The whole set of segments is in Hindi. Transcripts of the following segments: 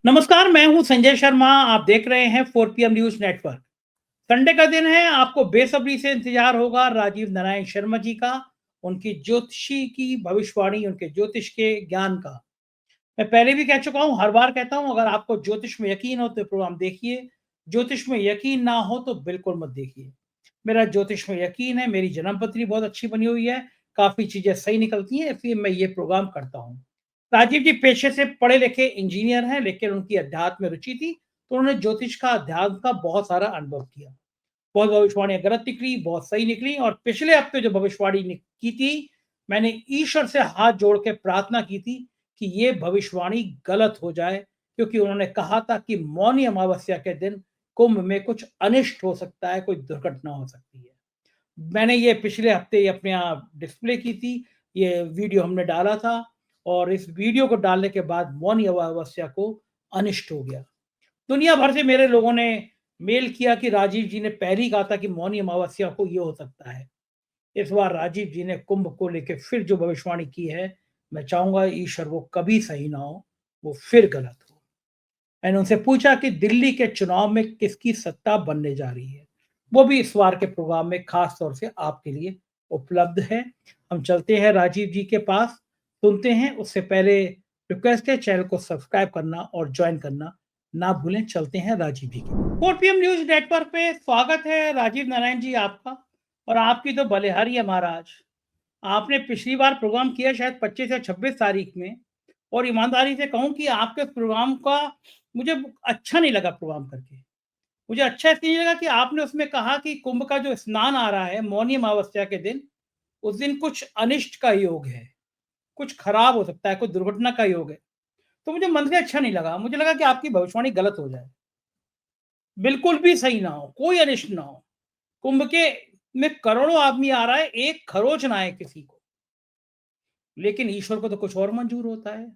नमस्कार, मैं हूं संजय शर्मा। आप देख रहे हैं 4 PM न्यूज नेटवर्क। संडे का दिन है, आपको बेसब्री से इंतजार होगा राजीव नारायण शर्मा जी का, उनकी ज्योतिषी की भविष्यवाणी, उनके ज्योतिष के ज्ञान का। मैं पहले भी कह चुका हूं, हर बार कहता हूं, अगर आपको ज्योतिष में यकीन हो तो प्रोग्राम देखिए, ज्योतिष में यकीन ना हो तो बिल्कुल मत देखिए। मेरा ज्योतिष में यकीन है, मेरी जन्म पत्री बहुत अच्छी बनी हुई है, काफ़ी चीज़ें सही निकलती हैं, इसलिए मैं ये प्रोग्राम करता हूँ। राजीव जी पेशे से पढ़े-लिखे इंजीनियर हैं, लेकिन उनकी अध्यात्म में रुचि थी, तो उन्होंने ज्योतिष का, अध्यात्म का बहुत सारा अनुभव किया। बहुत भविष्यवाणियाँ गलत निकली, बहुत सही निकली और पिछले हफ्ते जो भविष्यवाणी की थी, मैंने ईश्वर से हाथ जोड़ के प्रार्थना की थी कि ये भविष्यवाणी गलत हो जाए, क्योंकि उन्होंने कहा था कि मौनी अमावस्या के दिन कुंभ में कुछ अनिष्ट हो सकता है, कोई दुर्घटना हो सकती है। मैंने ये पिछले हफ्ते अपने यहाँ डिस्प्ले की थी, ये वीडियो हमने डाला था और इस वीडियो को डालने के बाद मौनी अमावस्या को अनिष्ट हो गया। दुनिया भर से मेरे लोगों ने मेल किया कि राजीव जी ने पहले ही कहा था कि मौनी अमावस्या को ये हो सकता है। इस बार राजीव जी ने कुंभ को लेके फिर जो भविष्यवाणी की है, मैं चाहूँगा ईश्वर वो कभी सही ना हो, वो फिर गलत हो। मैंने उनसे पूछा कि दिल्ली के चुनाव में किसकी सत्ता बनने जा रही है। वो भी इस बार के प्रोग्राम में खास तौर से आपके लिए उपलब्ध है। हम चलते हैं राजीव जी के पास, सुनते हैं। उससे पहले रिक्वेस्ट है, चैनल को सब्सक्राइब करना और ज्वाइन करना ना भूलें। चलते हैं राजीव जी के 4 PM न्यूज नेटवर्क पे। स्वागत है राजीव नारायण जी आपका, और आपकी तो बलिहारी है महाराज। आपने पिछली बार प्रोग्राम किया शायद 25 या 26 तारीख में, और ईमानदारी से कहूँ कि आपके प्रोग्राम का मुझे अच्छा नहीं लगा प्रोग्राम करके। मुझे अच्छा इसलिए नहीं लगा कि आपने उसमें कहा कि कुंभ का जो स्नान आ रहा है मौनी अमावस्या के दिन, उस दिन कुछ अनिष्ट का योग है, कुछ खराब हो सकता है, कुछ दुर्घटना का योग है। तो मुझे मन से अच्छा नहीं लगा, मुझे लगा कि आपकी भविष्यवाणी गलत हो जाए, बिल्कुल भी सही ना हो, कोई अनिष्ट ना हो। कुंभ के में करोड़ों आदमी आ रहा है, एक खरोच ना आए किसी को। लेकिन ईश्वर को तो कुछ और मंजूर होता है।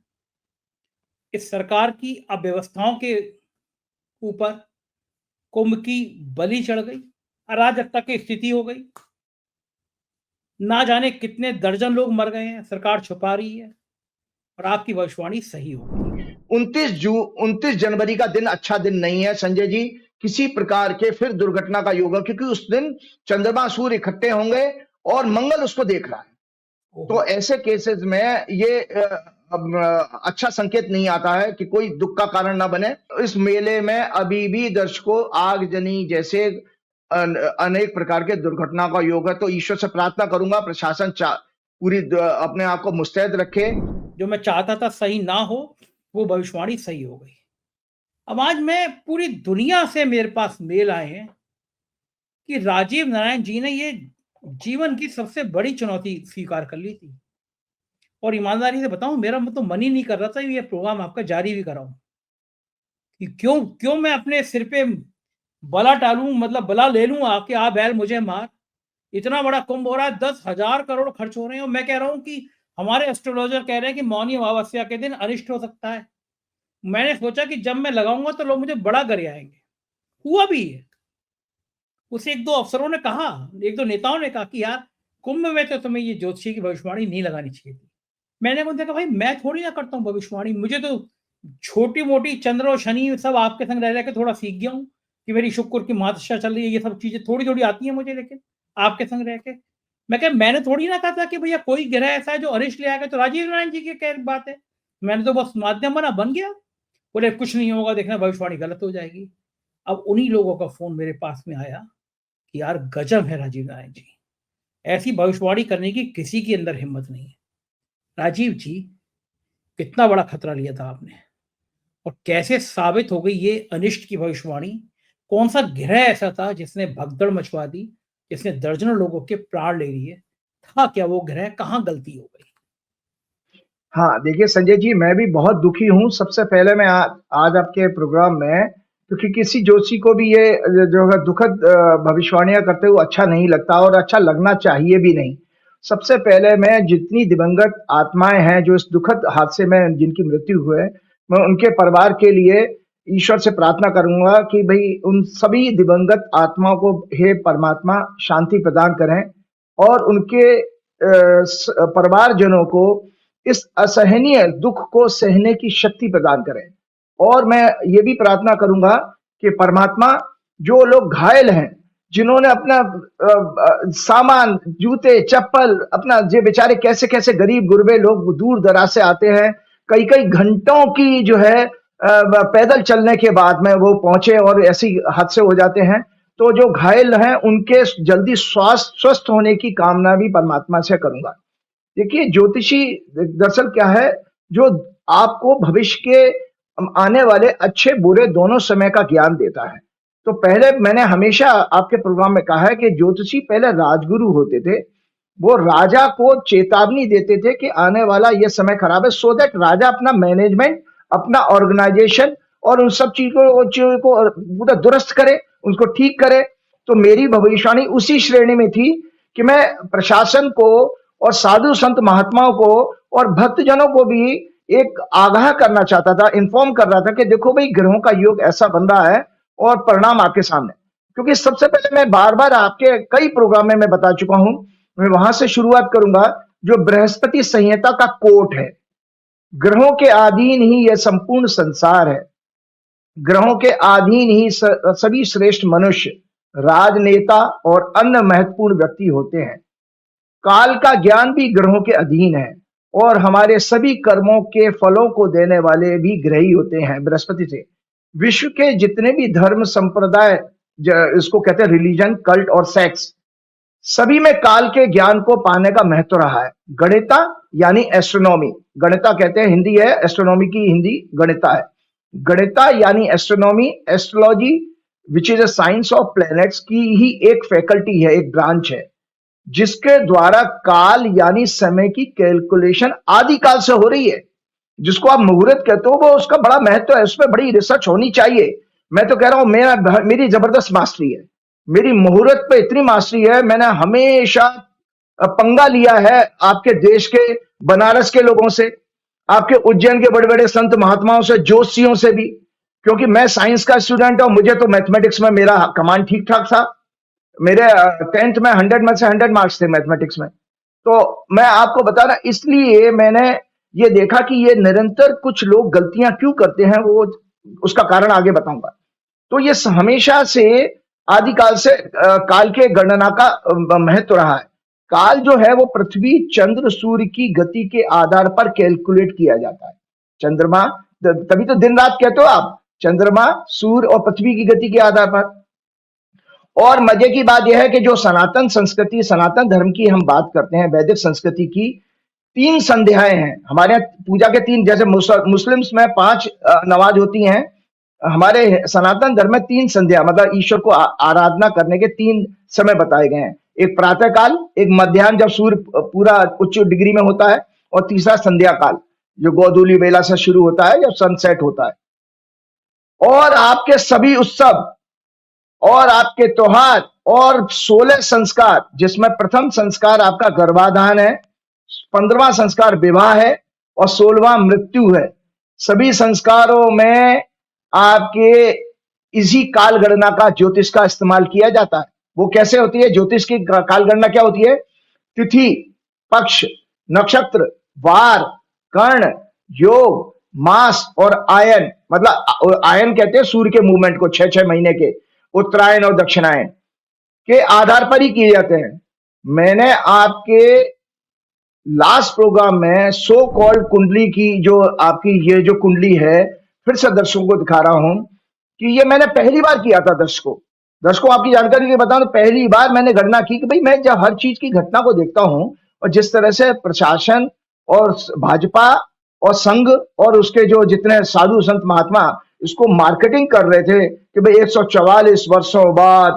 इस सरकार की अव्यवस्थाओं के ऊपर कुंभ की बलि चढ़ गई, अराजकता की स्थिति हो गई। ना जाने कितने दर्जन लोग मर गए हैं, सरकार छुपा रही है, और आपकी भविष्यवाणी सही हो गई। 29 जनवरी का दिन अच्छा दिन नहीं है संजय जी। किसी प्रकार के फिर दुर्घटना का योग है, क्योंकि उस दिन चंद्रमा सूर्य इकट्ठे होंगे और मंगल उसको देख रहा है। तो ऐसे केसेस में ये अच्छा संकेत नहीं आता है कि कोई दुख का कारण ना बने। इस मेले में अभी भी दर्शकों आगजनी जैसे अनेक प्रकार के दुर्घटना का योग है। तो ईश्वर से प्रार्थना करूंगा प्रशासन पूरी अपने आप को मुस्तैद रखे। जो मैं चाहता था सही ना हो, वो भविष्यवाणी सही हो गई। अब आज मैं पूरी दुनिया से मेरे पास मेल आए हैं कि राजीव नारायण जी ने ये जीवन की सबसे बड़ी चुनौती स्वीकार कर ली थी, और ईमानदारी से बताऊं, मेरा तो मन ही नहीं कर रहा था ये प्रोग्राम आपका जारी भी कराऊं, कि क्यों क्यों मैं अपने सिर पे बला टालूं, मतलब बला ले लूं आके, आ बैल मुझे मार। इतना बड़ा कुंभ हो रहा है, 10,000 करोड़ खर्च हो रहे हैं, और मैं कह रहा हूं कि हमारे एस्ट्रोलॉजर कह रहे हैं कि मौनी अमावस्या के दिन अनिष्ट हो सकता है। मैंने सोचा कि जब मैं लगाऊंगा तो लोग मुझे बड़ा गरियाएंगे। हुआ भी है। उसे एक दो अफसरों ने कहा, एक दो नेताओं ने कहा कि यार, कुंभ में तो तुम्हें ये ज्योतिषी की भविष्यवाणी नहीं लगानी चाहिए थी। मैंने उनसे कहा, भाई मैं थोड़ी ना करता हूँ भविष्यवाणी, मुझे तो छोटी मोटी चंद्र और शनि सब आपके संग रह रह के थोड़ा सीख गया हूँ कि मेरी शुक्र की महादशा चल रही है, ये सब चीजें थोड़ी थोड़ी आती है मुझे, लेकिन आपके संग रह के मैं क्या, मैंने थोड़ी ना कहा था कि भैया कोई ग्रह ऐसा है जो अनिष्ट ले आएगा। तो राजीव नारायण जी की क्या बात है, मैंने तो बस माध्यम बन गया। बोले कुछ नहीं होगा, देखना भविष्यवाणी गलत हो जाएगी। अब उन्हीं लोगों का फोन मेरे पास में आया कि यार गजब है राजीव नारायण जी, ऐसी भविष्यवाणी करने की किसी के अंदर हिम्मत नहीं है। राजीव जी, कितना बड़ा खतरा लिया था आपने, और कैसे साबित हो गई ये अनिष्ट की भविष्यवाणी। कौन सा ग्रह ऐसा था जिसने भगदड़ मचवा दी, जिसने दर्जनों लोगों के प्राण ले लिए? था क्या वो ग्रह, कहाँ गलती हो गई? हाँ, देखिए संजय जी, मैं भी बहुत दुखी हूँ। सबसे पहले मैं आज आपके प्रोग्राम में, क्योंकि किसी जोशी को भी ये जो है दुखद भविष्यवाणियां करते हुए अच्छा नहीं लगता, और अच्छा लगना चाहिए भी नहीं। सबसे पहले मैं जितनी दिवंगत आत्माएं हैं जो इस दुखद हादसे में जिनकी मृत्यु हुई है, मैं उनके परिवार के लिए ईश्वर से प्रार्थना करूंगा कि भाई उन सभी दिवंगत आत्माओं को हे परमात्मा शांति प्रदान करें, और उनके परिवारजनों को इस असहनीय दुख को सहने की शक्ति प्रदान करें। और मैं ये भी प्रार्थना करूंगा कि परमात्मा जो लोग घायल हैं, जिन्होंने अपना सामान, जूते, चप्पल, अपना जे बेचारे कैसे कैसे गरीब गुरबे लोग दूर दराज से आते हैं, कई कई घंटों की जो है पैदल चलने के बाद में वो पहुंचे और ऐसे हादसे हो जाते हैं, तो जो घायल हैं उनके जल्दी स्वस्थ होने की कामना भी परमात्मा से करूंगा। देखिए, ज्योतिषी दरअसल क्या है, जो आपको भविष्य के आने वाले अच्छे बुरे दोनों समय का ज्ञान देता है। तो पहले मैंने हमेशा आपके प्रोग्राम में कहा है कि ज्योतिषी पहले राजगुरु होते थे। वो राजा को चेतावनी देते थे कि आने वाला ये समय खराब है, सो दैट राजा अपना मैनेजमेंट, अपना ऑर्गेनाइजेशन और उन सब चीजों को पूरा दुरुस्त करे, उनको ठीक करे। तो मेरी भविष्यवाणी उसी श्रेणी में थी कि मैं प्रशासन को और साधु संत महात्माओं को और भक्तजनों को भी एक आगाह करना चाहता था, इन्फॉर्म कर रहा था कि देखो भाई, ग्रहों का योग ऐसा बन रहा है और परिणाम आपके सामने। क्योंकि सबसे पहले मैं बार बार आपके कई प्रोग्राम में मैं बता चुका हूं, मैं वहां से शुरुआत करूंगा, जो बृहस्पति संहिता का कोट है। ग्रहों के अधीन ही यह संपूर्ण संसार है, ग्रहों के अधीन ही सभी श्रेष्ठ मनुष्य, राजनेता और अन्य महत्वपूर्ण व्यक्ति होते हैं। काल का ज्ञान भी ग्रहों के अधीन है और हमारे सभी कर्मों के फलों को देने वाले भी ग्रह ही होते हैं बृहस्पति से। विश्व के जितने भी धर्म संप्रदाय, इसको कहते हैं रिलीजन, कल्ट और सेक्स, सभी में काल के ज्ञान को पाने का महत्व रहा है। गणिता यानी एस्ट्रोनॉमी, गणिता कहते हैं, हिंदी है, एस्ट्रोनॉमी की हिंदी गणिता है। गणिता यानी astronomy, astrology which is a science of planets की ही एक फैकल्टी है, एक ब्रांच है, जिसके द्वारा काल यानी समय की कैलकुलेशन आदिकाल से हो रही है। जिसको आप मुहूर्त कहते हो, वो उसका बड़ा महत्व है, उसमें बड़ी रिसर्च होनी चाहिए। मैं तो कह रहा हूं, मेरी जबरदस्त मास्टरी है, मेरी मुहूर्त पे इतनी मास्टरी है, मैंने हमेशा पंगा लिया है आपके देश के, बनारस के लोगों से, आपके उज्जैन के बड़े बड़े संत महात्माओं से, ज्योतिषियों से भी, क्योंकि मैं साइंस का स्टूडेंट हूं, मुझे तो मैथमेटिक्स में मेरा कमांड ठीक ठाक था। मेरे 10th में 100 में से 100 मार्क्स थे मैथमेटिक्स में। तो मैं आपको बता रहा, इसलिए मैंने ये देखा कि ये निरंतर कुछ लोग गलतियां क्यों करते हैं, वो उसका कारण आगे बताऊंगा। तो ये हमेशा से आदिकाल से काल के गणना का महत्व रहा है। काल जो है वो पृथ्वी, चंद्र, सूर्य की गति के आधार पर कैलकुलेट किया जाता है। चंद्रमा, तभी तो दिन रात कहते हो आप, चंद्रमा, सूर्य और पृथ्वी की गति के आधार पर। और मजे की बात यह है कि जो सनातन संस्कृति, सनातन धर्म की हम बात करते हैं, वैदिक संस्कृति की 3 संध्याएं हैं हमारे यहाँ पूजा के। 3, जैसे मुस्लिम्स में 5 नमाज होती हैं, हमारे सनातन धर्म में 3 संध्या, मतलब ईश्वर को आराधना करने के 3 समय बताए गए हैं। एक प्रातः काल, एक मध्याह्न जब सूर्य पूरा उच्च डिग्री में होता है, और तीसरा संध्या काल जो गोधूली बेला से शुरू होता है, जब सनसेट होता है। और आपके सभी उत्सव और आपके त्योहार और 16 संस्कार, जिसमें प्रथम संस्कार आपका गर्भाधान है, 15वां संस्कार विवाह है और 16वां मृत्यु है। सभी संस्कारों में आपके इसी काल गणना का, ज्योतिष का इस्तेमाल किया जाता है। वो कैसे होती है ज्योतिष की काल गणना? क्या होती है? तिथि, पक्ष, नक्षत्र, वार, कर्ण, योग, मास और आयन, मतलब आयन कहते हैं सूर्य के मूवमेंट को, 6-6 महीने के, उत्तरायण और दक्षिणायन के आधार पर ही किए जाते हैं। मैंने आपके लास्ट प्रोग्राम में सो कॉल्ड कुंडली की, जो आपकी ये जो कुंडली है, फिर से दर्शकों को दिखा रहा हूं कि ये मैंने पहली बार किया था। दर्शकों आपकी जानकारी के लिए बताऊं तो पहली बार मैंने गणना की कि भाई, मैं जब हर चीज की घटना को देखता हूं और जिस तरह से प्रशासन और भाजपा और संघ और उसके जो जितने साधु संत महात्मा इसको मार्केटिंग कर रहे थे कि भाई 144 वर्षों बाद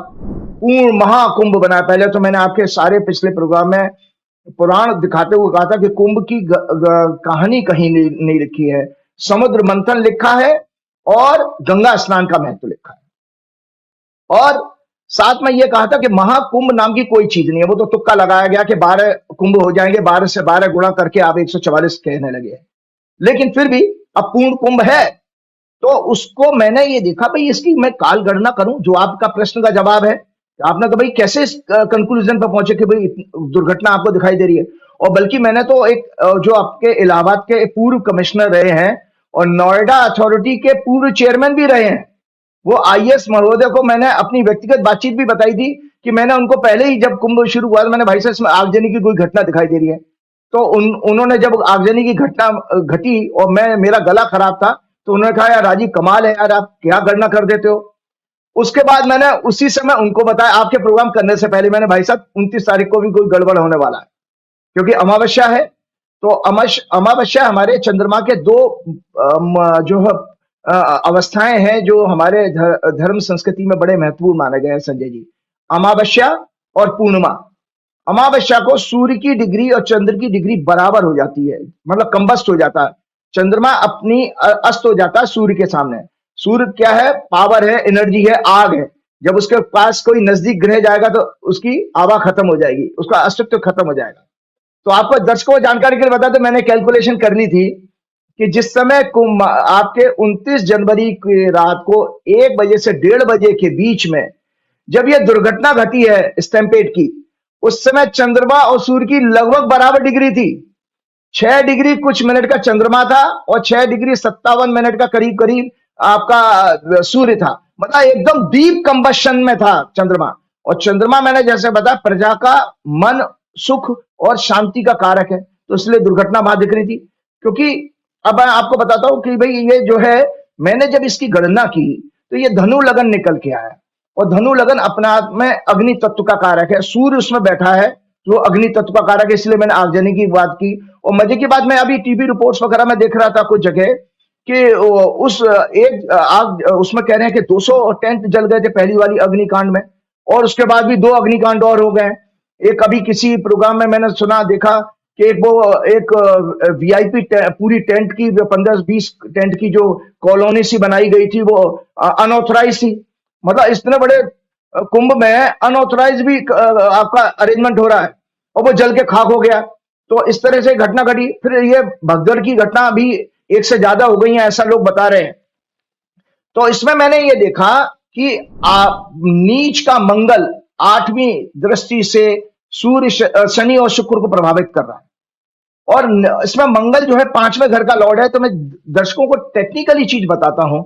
पूर्ण महाकुंभ बना। पहले तो मैंने आपके सारे पिछले प्रोग्राम में पुराण दिखाते हुए कहा था कि कुंभ की कहानी कहीं नहीं लिखी है, समुद्र मंथन लिखा है और गंगा स्नान का महत्व लिखा है। और साथ में यह कहा था कि महाकुंभ नाम की कोई चीज नहीं है, वो तो तुक्का लगाया गया कि 12 कुंभ हो जाएंगे, 12 से 12 गुणा करके आप 144 कहने लगे। लेकिन फिर भी अब पूर्ण कुंभ है, तो उसको मैंने ये देखा भाई इसकी मैं काल गणना करूं। जो आपका प्रश्न का जवाब है, आपने तो भाई कैसे इस कंक्लूजन पर पहुंचे कि भाई दुर्घटना आपको दिखाई दे रही है। और बल्कि मैंने तो एक जो आपके इलाहाबाद के पूर्व कमिश्नर रहे हैं और नोएडा अथॉरिटी के पूर्व चेयरमैन भी रहे हैं। वो आईएएस महोदय को मैंने अपनी व्यक्तिगत बातचीत भी बताई थी कि मैंने उनको पहले ही जब कुंभ शुरू हुआ, मैंने भाई साहब इसमें आगजनी की कोई घटना दिखाई दे रही है, तो उन्होंने जब आगजनी की घटना घटी और मेरा गला खराब था, तो उन्होंने कहा यार राजीव कमाल है यार, आप क्या गणना कर देते हो। उसके बाद मैंने उसी समय उनको बताया, आपके प्रोग्राम करने से पहले मैंने भाई साहब 29 तारीख को भी कोई गड़बड़ होने वाला है, क्योंकि अमावस्या है। तो अमावस्या हमारे चंद्रमा के दो जो अवस्थाएं हैं जो हमारे धर्म संस्कृति में बड़े महत्वपूर्ण माने गए हैं संजय जी, अमावस्या और पूर्णिमा। अमावस्या को सूर्य की डिग्री और चंद्र की डिग्री बराबर हो जाती है, मतलब कंबस्ट हो जाता है। चंद्रमा अपनी अस्त हो जाता है सूर्य के सामने। सूर्य क्या है? पावर है, एनर्जी है, आग है। जब उसके पास कोई नजदीक ग्रह जाएगा तो उसकी आभा खत्म हो जाएगी, उसका अस्तित्व खत्म हो जाएगा। तो आपको दर्शकों को जानकारी के लिए बता दें, मैंने कैलकुलेशन कर ली थी कि जिस समय आपके 29 जनवरी की रात को 1 बजे से 1:30 बजे के बीच में जब यह दुर्घटना घटी है स्टैम्पेड की, उस समय चंद्रमा और सूर्य की लगभग बराबर डिग्री थी। 6 डिग्री कुछ मिनट का चंद्रमा था और 6 डिग्री 57 मिनट का करीब करीब आपका सूर्य था। मतलब एकदम डीप कंबशन में था चंद्रमा। और चंद्रमा मैंने जैसे बताया प्रजा का मन, सुख और शांति का कारक है, तो इसलिए दुर्घटना वहां दिख रही थी। क्योंकि अब मैं आपको बताता हूं कि भाई ये जो है, मैंने जब इसकी गणना की तो ये धनु लगन निकल के आया, और धनु लगन अपने आप में अग्नि तत्व का कारक है, सूर्य उसमें बैठा है जो अग्नि तत्व का कारक है, इसलिए मैंने आगजनी की बात की। और मजे की बात, मैं अभी टीवी रिपोर्ट्स वगैरह में देख रहा था कुछ जगह कि उस एक आग उसमें कह रहे हैं कि 200 टेंट जल गए थे पहली वाली अग्निकांड में, और उसके बाद भी 2 अग्निकांड और हो गए। एक अभी किसी प्रोग्राम में मैंने सुना देखा कि एक वीआईपी पूरी टेंट की 15-20 टेंट की जो कॉलोनी सी बनाई गई थी वो अनऑथराइज थी। मतलब इतने बड़े कुंभ में अनऑथराइज भी आपका अरेंजमेंट हो रहा है और वो जल के खाक हो गया। तो इस तरह से घटना घटी। फिर ये भगदड़ की घटना भी एक से ज्यादा हो गई है, ऐसा लोग बता रहे हैं। तो इसमें मैंने ये देखा कि नीच का मंगल 8वीं दृष्टि से सूर्य, शनि और शुक्र को प्रभावित कर रहा है, और इसमें मंगल जो है 5वें घर का लॉर्ड है। तो मैं दर्शकों को टेक्निकली चीज बताता हूं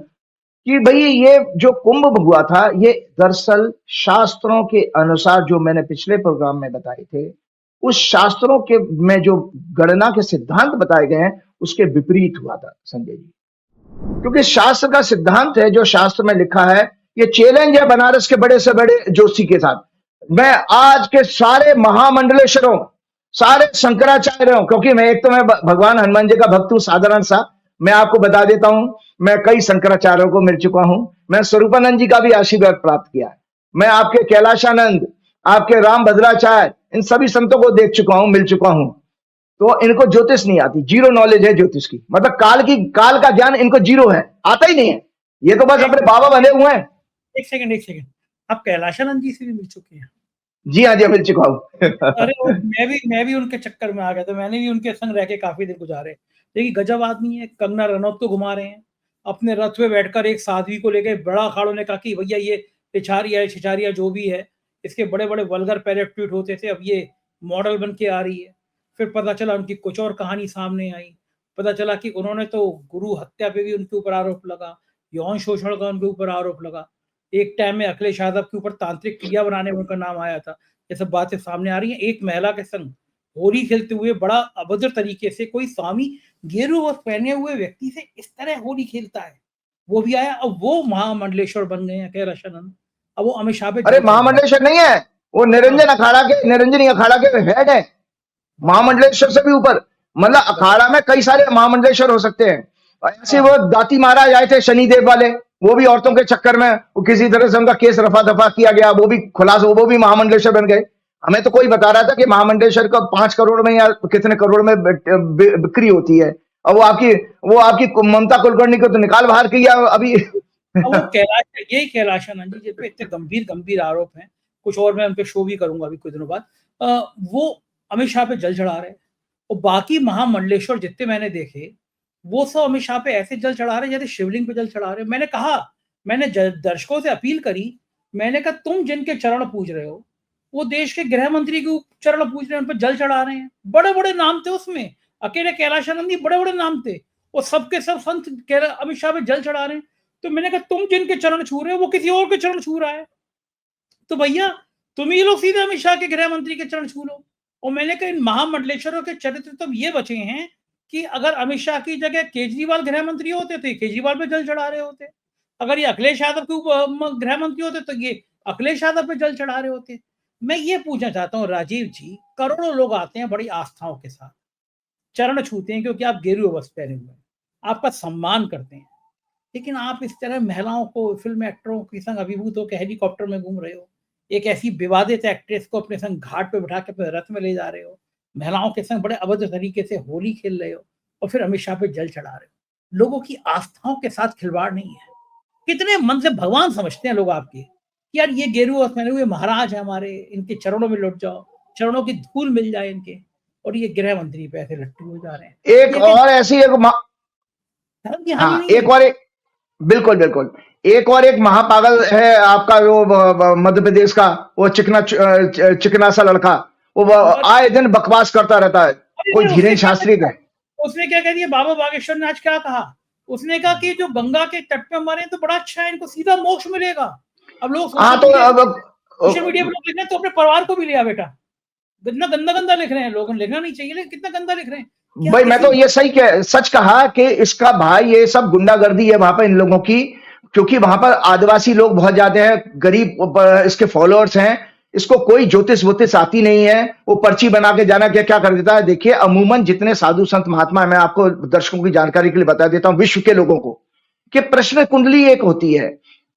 कि भाई ये जो कुंभ हुआ था, ये दरअसल शास्त्रों के अनुसार जो मैंने पिछले प्रोग्राम में बताए थे, उस शास्त्रों के में जो गणना के सिद्धांत बताए गए हैं उसके विपरीत हुआ था संजय जी। क्योंकि शास्त्र का सिद्धांत है, जो शास्त्र में लिखा है, ये चैलेंज है बनारस के बड़े से बड़े ज्योतिषी के साथ। मैं आज के सारे महामंडलेश्वरों, सारे शंकराचार्यों, क्योंकि मैं भगवान हनुमान जी का भक्त हूं साधारण सा, मैं आपको बता देता हूं, मैं कई शंकराचार्यों को मिल चुका हूं। मैं स्वरूपानंद जी का भी आशीर्वाद प्राप्त किया है। मैं आपके कैलाशानंद, आपके राम भद्राचार्य, इन सभी संतों को देख चुका हूं, मिल चुका हूं। तो इनको ज्योतिष नहीं आती, जीरो नॉलेज है ज्योतिष की, मतलब काल का ज्ञान इनको जीरो है, आता ही नहीं है। ये तो बस अपने बाबा बने हुए हैं। एक सेकंड, आप कैलाशानंद जी से भी मिल चुके हैं? जी हाँ जी, मिल चुका हूँ। अरे मैं भी उनके चक्कर में आ गया था, मैंने भी उनके संग रह के काफी दिन गुजारे। देखिए गजब आदमी है, कंगना रनौत को घुमा रहे हैं अपने रथ पे बैठकर। एक साध्वी को लेकर बड़ा अखाड़ों ने कहा कि भैया ये छिछारिया जो भी है, इसके बड़े बड़े वल्गर पहले ट्वीट होते थे, अब ये मॉडल बन के आ रही है। फिर पता चला उनकी कुछ और कहानी सामने आई। पता चला कि उन्होंने तो गुरु हत्या पे भी उनके ऊपर आरोप लगा, यौन शोषण का उनके ऊपर आरोप लगा। एक टाइम में अखिलेश यादव के ऊपर तांत्रिक क्रिया बनाने में उनका नाम आया था। ये सब बातें सामने आ रही हैं। एक महिला के संग होली खेलते हुए बड़ा अभद्र तरीके से कोई स्वामी गेरू वस्त्र पहने हुए व्यक्ति से इस तरह होली खेलता है, वो भी आया। अब वो महामंडलेश्वर बन गए हैं कैलाशानंद। अब वो अमित शाह पे अरे महामंडलेश्वर नहीं है, वो निरंजन अखाड़ा के हेड है, महामंडलेश्वर से भी ऊपर। मतलब अखाड़ा में कई सारे महामंडलेश्वर हो सकते हैं। ऐसे वो दाती महाराज आए थे शनिदेव वाले, वो भी औरतों के चक्कर में वो किसी तरह से उनका केस रफा दफा किया गया, वो भी खुलासा, वो भी महामंडलेश्वर बन गए। हमें तो कोई बता रहा था कि महामंडलेश्वर का 5 करोड़ में या कितने करोड़ में बिक्री होती है, और वो आपकी ममता कुलकर्णी को तो निकाल बाहर किया अभी। वो यही कैलाशानंद जी जिन पे इतने गंभीर आरोप हैं, कुछ और मैं उन पे शो भी करूंगा अभी कुछ दिनों बाद। वो अमित शाह पे जल चढ़ा रहे हैं, और बाकी महामंडलेश्वर जितने मैंने देखे वो सब अमित शाह पे ऐसे जल चढ़ा रहे हैं जैसे शिवलिंग पे जल चढ़ा रहे हैं। मैंने दर्शकों से अपील करी, मैंने कहा तुम जिनके चरण पूज रहे हो वो देश के गृह मंत्री के चरण पूज रहे हैं, उन पर जल चढ़ा रहे हैं। बड़े बड़े नाम थे उसमें, अकेले कैलाशानंद जी बड़े बड़े नाम थे, वो सबके सब संत अमित शाह पे जल चढ़ा रहे हैं। तो मैंने कहा तुम जिनके चरण छू रहे हो वो किसी और के चरण छू रहा है, तो भैया तुम ही लोग सीधे अमित शाह के गृह मंत्री के चरण छू लो। और मैंने कहा इन महामंडलेश्वरों के चरित्र तो ये बचे हैं कि अगर अमित शाह की जगह केजरीवाल गृह मंत्री होते तो ये केजरीवाल पे जल चढ़ा रहे होते, अगर ये अखिलेश यादव के गृह मंत्री होते तो ये अखिलेश यादव पे जल चढ़ा रहे होते। मैं ये पूछना चाहता हूँ राजीव जी, करोड़ों लोग आते हैं बड़ी आस्थाओं के साथ, चरण छूते हैं क्योंकि आप गेरुआ वस्त्र पहने हुए हैं, आपका सम्मान करते हैं, लेकिन आप इस तरह महिलाओं को, फिल्म एक्टरों के संग अभिभूत होकर हेलीकॉप्टर में घूम रहे हो, एक ऐसी विवादित एक्ट्रेस को अपने संग घाट पे बिठा के अपने रथ में ले जा रहे हो, महिलाओं के संग बड़े अभद्र तरीके से होली खेल रहे हो और फिर अमित शाह पे जल चढ़ा रहे हो। लोगों की आस्थाओं के साथ खिलवाड़ नहीं है। कितने मन से भगवान समझते हैं लोग आपके, यार ये गेरुआ पहने हुए महाराज है हमारे, इनके चरणों में लौट जाओ, चरणों की धूल मिल जाए इनके, और ये गृह मंत्री पे ऐसे लट्टू हो जा रहे हैं। एक और ऐसी एक एक और एक बिल्कुल बिल्कुल एक और एक महापागल है आपका वो मध्य प्रदेश का, वो चिकना सा लड़का, वो आए दिन बकवास करता रहता है, कोई धीरेन्द्र शास्त्री का। उसने क्या कह दिया, बाबा बागेश्वर ने आज क्या कहा, उसने कहा कि जो गंगा के तट पे मरे तो बड़ा अच्छा है, इनको सीधा मोक्ष मिलेगा। अब लोग सोशल मीडिया पर लिख रहे हैं तो अपने परिवार को भी लिया बेटा, कितना गंदा गंदा लिख रहे हैं लोग, लिखना नहीं चाहिए लेकिन कितना गंदा लिख रहे हैं भाई। मैं तो ये सच कहा कि इसका भाई ये सब गुंडागर्दी है वहां पर इन लोगों की, क्योंकि वहां पर आदिवासी लोग बहुत ज्यादा हैं, गरीब इसके फॉलोअर्स हैं, इसको कोई ज्योतिष वोतिष आती नहीं है, वो पर्ची बना के जाना क्या क्या कर देता है। देखिए अमूमन जितने साधु संत महात्मा, मैं आपको दर्शकों की जानकारी के लिए बता देता हूं विश्व के लोगों को, कि प्रश्न कुंडली एक होती है।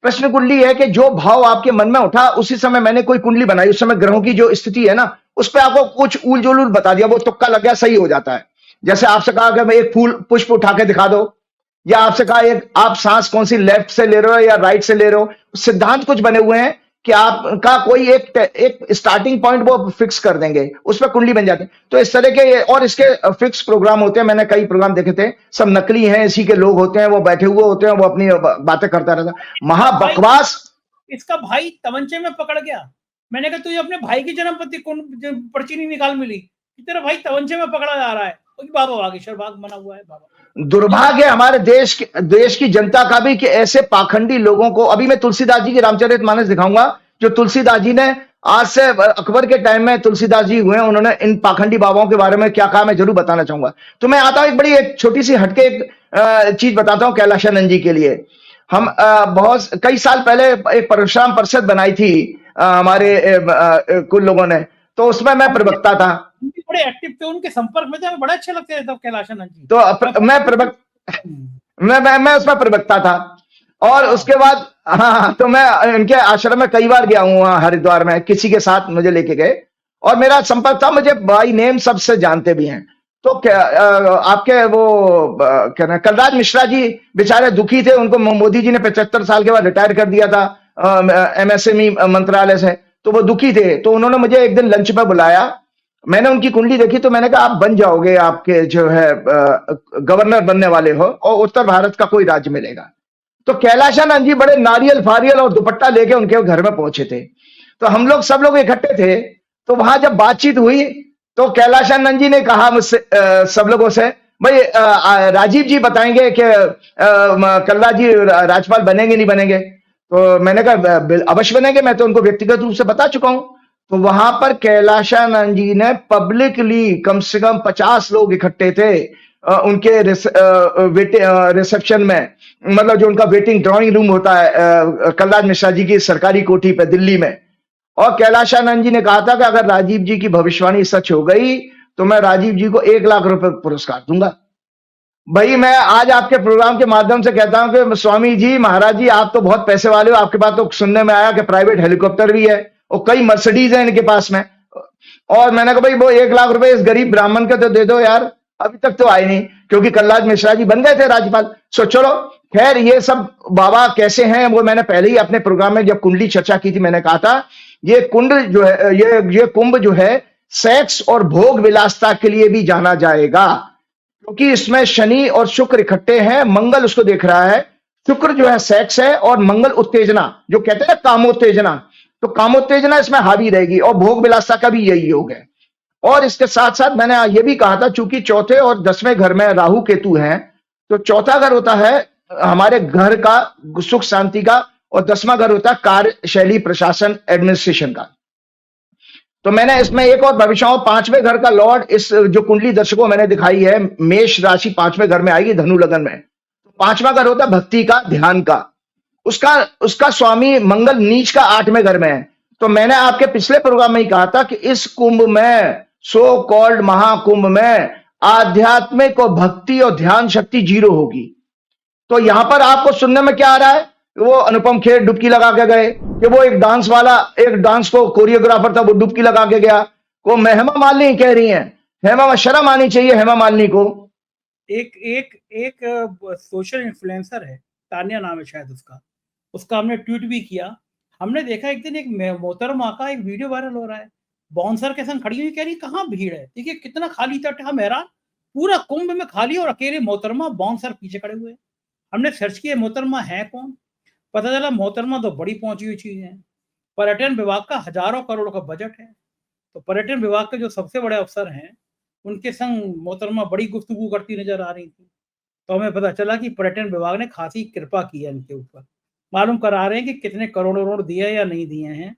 प्रश्न कुंडली है कि जो भाव आपके मन में उठा उसी समय मैंने कोई कुंडली बनाई, उस समय ग्रहों की जो स्थिति है ना उस पर आपको कुछ उल जुलूल बता दिया, वो तुक्का लग गया, सही हो जाता है। जैसे आपसे कहा कि एक फूल पुष्प उठा के दिखा दो, या आपसे कहा एक आप सांस कौन सी लेफ्ट से ले रहे हो या राइट से ले रहे हो, सिद्धांत कुछ बने हुए हैं कि आपका कोई एक स्टार्टिंग पॉइंट वो फिक्स कर देंगे, उस पर कुंडली बन जाते हैं। तो इस तरह के और इसके फिक्स प्रोग्राम होते हैं, मैंने कई प्रोग्राम देखे थे, सब नकली हैं, इसी के लोग होते हैं, वो बैठे हुए होते हैं, वो अपनी बातें करता रहता, महाबकवास। इसका भाई तमंचे में पकड़ गया, मैंने कहा तुझे अपने भाई की जन्मपति पर्ची नहीं निकाल मिली, तेरा भाई तमंचे में पकड़ा जा रहा है, बाबा बागेश्वर बाग बना हुआ है। बाबा दुर्भाग्य हमारे देश की जनता का भी कि ऐसे पाखंडी लोगों को, अभी मैं तुलसीदास जी की रामचरितमानस दिखाऊंगा, जो तुलसीदास जी ने आज से अकबर के टाइम में तुलसीदास जी हुए, उन्होंने इन पाखंडी बाबाओं के बारे में क्या कहा, मैं जरूर बताना चाहूंगा। तो मैं आता हूं एक छोटी सी हटके एक चीज बताता हूं कैलाशानंद जी के लिए। हम बहुत कई साल पहले एक परशुराम परिषद बनाई थी हमारे कुछ लोगों ने, तो उसमें मैं प्रवक्ता था। बड़े एक्टिव थे, उनके संपर्क में थे, बड़ा अच्छा लगता है कैलाशानंद जी। तो मैं उसमें प्रवक्ता था, और उसके बाद हाँ, तो मैं इनके आश्रम में कई बार गया हूँ, वहां हरिद्वार में किसी के साथ मुझे लेके गए, और मेरा संपर्क था, मुझे बाई नेम सबसे जानते भी हैं। तो आपके वो क्या कलराज मिश्रा जी बेचारे दुखी थे, उनको मोदी जी ने 75 साल के बाद रिटायर कर दिया था MSME मंत्रालय से, तो वो दुखी थे। तो उन्होंने मुझे एक दिन लंच पे बुलाया, मैंने उनकी कुंडली देखी, तो मैंने कहा आप बन जाओगे, आपके जो है गवर्नर बनने वाले हो और उत्तर भारत का कोई राज्य मिलेगा। तो कैलाशानंद जी बड़े नारियल फारियल और दुपट्टा लेके उनके घर में पहुंचे थे, तो हम लोग सब लोग इकट्ठे थे। तो वहां जब बातचीत हुई तो कैलाशानंद जी ने कहा मुझसे सब लोगों से, भाई राजीव जी बताएंगे कि कल्ला जी राज्यपाल बनेंगे नहीं बनेंगे। तो मैंने कहा अवश्य बनेंगे, मैं तो उनको व्यक्तिगत रूप से बता चुका हूं। तो वहां पर कैलाशानंद जी ने पब्लिकली कम से कम 50 लोग इकट्ठे थे उनके रिसेप्शन में, मतलब जो उनका वेटिंग ड्राइंग रूम होता है कलराज मिश्रा जी की सरकारी कोठी पे दिल्ली में। और कैलाशानंद जी ने कहा था कि अगर राजीव जी की भविष्यवाणी सच हो गई तो मैं राजीव जी को 1 लाख रुपए पुरस्कार दूंगा। भाई मैं आज आपके प्रोग्राम के माध्यम से कहता हूं कि स्वामी जी, महाराज जी, आप तो बहुत पैसे वाले हो, आपके पास तो सुनने में आया कि प्राइवेट हेलीकॉप्टर भी है और कई मर्सिडीज है इनके पास में। और मैंने कहा भाई वो 1 लाख रुपए इस गरीब ब्राह्मण के तो दे दो यार, अभी तक तो आए नहीं, क्योंकि कलराज मिश्रा जी बन गए थे राज्यपाल। सो चलो खैर, ये सब बाबा कैसे हैं वो मैंने पहले ही अपने प्रोग्राम में जब कुंडली चर्चा की थी मैंने कहा था, ये कुंड जो है, ये कुंभ जो है सेक्स और भोग विलासता के लिए भी जाना जाएगा, क्योंकि इसमें शनि और शुक्र इकट्ठे हैं, मंगल उसको देख रहा है। शुक्र जो है सेक्स है और मंगल उत्तेजना, जो कहते हैं कामोत्तेजना, तो कामोत्तेजना इसमें हावी रहेगी और भोग विलासता का भी यही योग है। और इसके साथ साथ मैंने ये भी कहा था, चूंकि चौथे और 10वें घर में राहु केतु हैं, तो चौथा घर होता है हमारे घर का, सुख शांति का, और 10वां घर होता है कार्यशैली, प्रशासन, एडमिनिस्ट्रेशन का। तो मैंने इसमें एक और भविष्यवाणी, 5वें घर का लॉर्ड, इस जो कुंडली दर्शकों मैंने दिखाई है, मेष राशि 5वें घर में आएगी, धनु लगन में। तो 5वां घर होता है भक्ति का, ध्यान का। उसका उसका स्वामी मंगल नीच का 8वें घर में है। तो मैंने आपके पिछले प्रोग्राम में ही कहा था कि इस कुंभ में, सो कॉल्ड महाकुंभ में, आध्यात्मिक और भक्ति और ध्यान शक्ति 0 होगी। तो यहां पर आपको सुनने में क्या आ रहा है? वो अनुपम खेर डुबकी लगा के गए, कि वो एक डांस वाला, एक डांस को कोरियोग्राफर था, वो डुबकी लगा के गया। वो हेमा मालिनी कह रही हैं, हेमा, शर्म आनी चाहिए हेमा मालिनी को। एक एक एक सोशल इन्फ्लुएंसर है, तान्या नाम है शायद उसका हमने ट्वीट भी किया। हमने देखा एक दिन एक मोहतरमा का एक वीडियो वायरल हो रहा है, बाउंसर के संग खड़ी हुई, कह रही कहाँ भीड़ है, देखिए कितना खाली तट है, हम हैरान, पूरा कुंभ में खाली और अकेले मोहतरमा, बाउंसर पीछे खड़े हुए। हमने सर्च किया मोहतरमा है कौन, पता चला मोहतरमा तो बड़ी पहुंची हुई चीज है। पर्यटन विभाग का हजारों करोड़ का बजट है, तो पर्यटन विभाग के जो सबसे बड़े अफसर हैं, उनके संग मोहतरमा बड़ी गुफ्तगू करती नजर आ रही थी। तो हमें पता चला कि पर्यटन विभाग ने खासी कृपा की है इनके ऊपर। मालूम करा रहे हैं कि कितने करोड़ दिए या नहीं दिए हैं।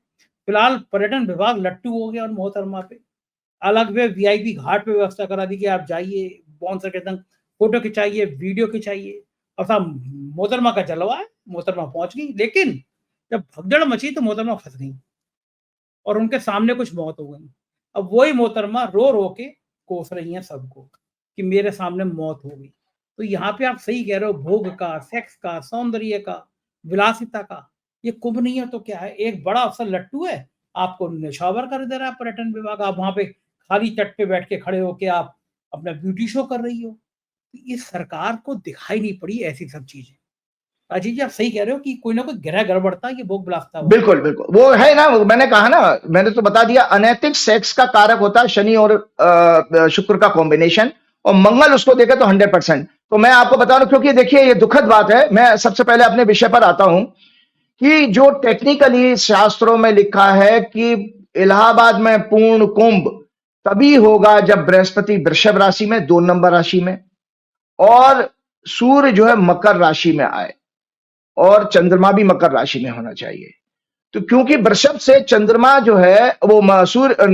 फिलहाल पर्यटन विभाग लट्टू हो गया और मोहतरमा पे अलग वे वीआईपी घाट पे व्यवस्था करा दी कि आप जाइए, बाउंसर के संग फोटो खिंचाइए, वीडियो खिंचाइए। और साहब मोहतरमा का जलवा है, मोहतरमा पहुंच गई, लेकिन जब भगदड़ मची तो मोहतरमा फंस गई और उनके सामने कुछ मौत हो गई। अब वही मोहतरमा रो रो के कोस रही हैं सबको कि मेरे सामने मौत हो गई। तो यहाँ पे आप सही कह रहे हो, भोग का, सेक्स का, सौंदर्य का, विलासिता का ये कुंभ नहीं है तो क्या है? एक बड़ा अफसर लट्टू है, आपको निछावर कर दे रहा है पर्यटन विभाग, आप वहां पे खाली तट पे बैठ के खड़े होके आप अपना ब्यूटी शो कर रही हो। ये सरकार को दिखाई नहीं पड़ी ऐसी सब चीजें। अजीत जी आप सही कह रहे हो कि कोई ना कोई ग्रह गड़बड़ता, ये भोग विलासिता हो। बिल्कुल बिल्कुल, वो है ना, मैंने कहा ना, मैंने तो बता दिया, अनैतिक सेक्स का कारक होता है शनि और शुक्र का कॉम्बिनेशन, और मंगल उसको देखे तो 100%। तो मैं आपको बता रहा हूं, क्योंकि देखिए ये दुखद बात है। मैं सबसे पहले अपने विषय पर आता हूं कि जो टेक्निकली शास्त्रों में लिखा है कि इलाहाबाद में पूर्ण कुंभ तभी होगा जब बृहस्पति वृषभ राशि में, 2 नंबर राशि में, और सूर्य जो है मकर राशि में आए, और चंद्रमा भी मकर राशि में होना चाहिए। तो क्योंकि वृषभ से चंद्रमा जो है वो सूर्य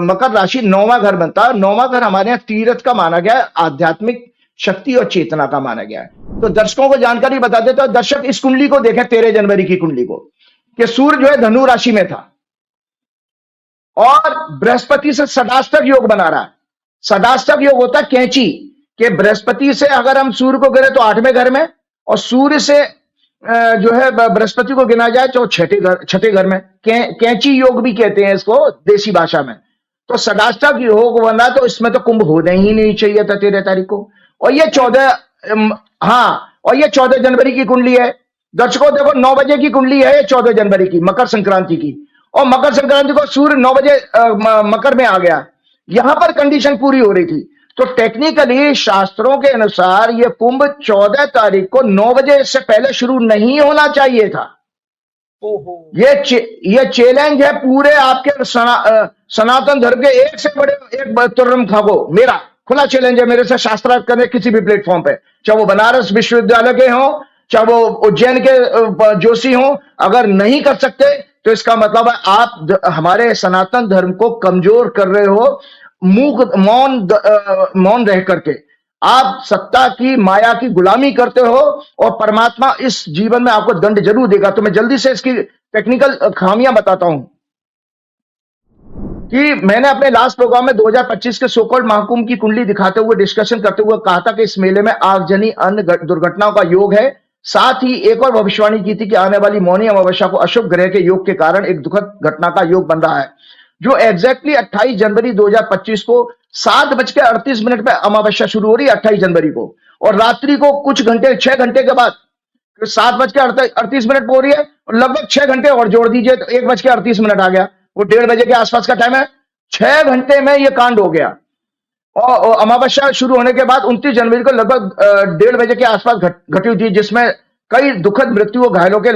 मकर राशि 9वां घर बनता है। 9वां घर हमारे यहाँ तीर्थ का माना गया है, आध्यात्मिक शक्ति और चेतना का माना गया है। तो दर्शकों को जानकारी बता देता हूं, दर्शक इस कुंडली को देखें, 13 जनवरी की कुंडली को, कि सूर्य जो है धनु राशि में था और बृहस्पति से सदाष्टक योग बना रहा है। सदाष्टक योग होता है कैंची, कि बृहस्पति से अगर हम सूर्य को गिरे तो 8वें घर में, और सूर्य से जो है बृहस्पति को गिना जाए तो 6ठे घर में। कैंची योग भी कहते हैं इसको देसी भाषा में। तो सदाष्टक योग बना, तो इसमें तो कुंभ होना ही नहीं चाहिए था 13 तारीख को। और ये 14 जनवरी की कुंडली है। दर्शकों देखो, 9 बजे की कुंडली है, 14 जनवरी की, मकर संक्रांति की, और मकर संक्रांति को सूर्य 9 बजे मकर में आ गया। यहां पर कंडीशन पूरी हो रही थी। तो टेक्निकली शास्त्रों के अनुसार यह कुंभ 14 तारीख को 9 बजे से पहले शुरू नहीं होना चाहिए था। ये चैलेंज है पूरे आपके सनातन धर्म के एक से बड़े एक तुर्रम खागो, मेरा खुला चैलेंज है मेरे से शास्त्रार्थ करने किसी भी प्लेटफॉर्म पे, चाहे वो बनारस विश्वविद्यालय के हों, चाहे वो उज्जैन के जोशी हों। अगर नहीं कर सकते तो इसका मतलब है आप हमारे सनातन धर्म को कमजोर कर रहे हो। मौन रह करके आप सत्ता की, माया की गुलामी करते हो, और परमात्मा इस जीवन में आपको दंड जरूर देगा। तो मैं जल्दी से इसकी टेक्निकल खामियां बताता हूं कि मैंने अपने लास्ट प्रोग्राम में 2025 के सोकॉल्ड महाकुंभ की कुंडली दिखाते हुए, डिस्कशन करते हुए कहा था कि इस मेले में आगजनी अन्य दुर्घटनाओं का योग है। साथ ही एक और भविष्यवाणी की थी कि आने वाली मौनी अमावस्या को अशुभ ग्रह के योग के कारण एक दुखद घटना का योग बन रहा है, जो एग्जैक्टली 28 जनवरी 2025 को 7:38 पे अमावस्या शुरू हो रही है 28 जनवरी को, और रात्रि को कुछ घंटे, 6 घंटे के बाद 7:38 पे हो रही है, और लगभग 6 घंटे और जोड़ दीजिए तो 1:38 आ गया। वो 1:30 बजे के आसपास का टाइम है। 6 घंटे में ये कांड हो गया। और अमावस्या शुरू होने के बाद 29 जनवरी को लगभग 1:30 बजे के आसपास घटी हुई थी, जिसमें कई दुखद मृत्यु और घायलों के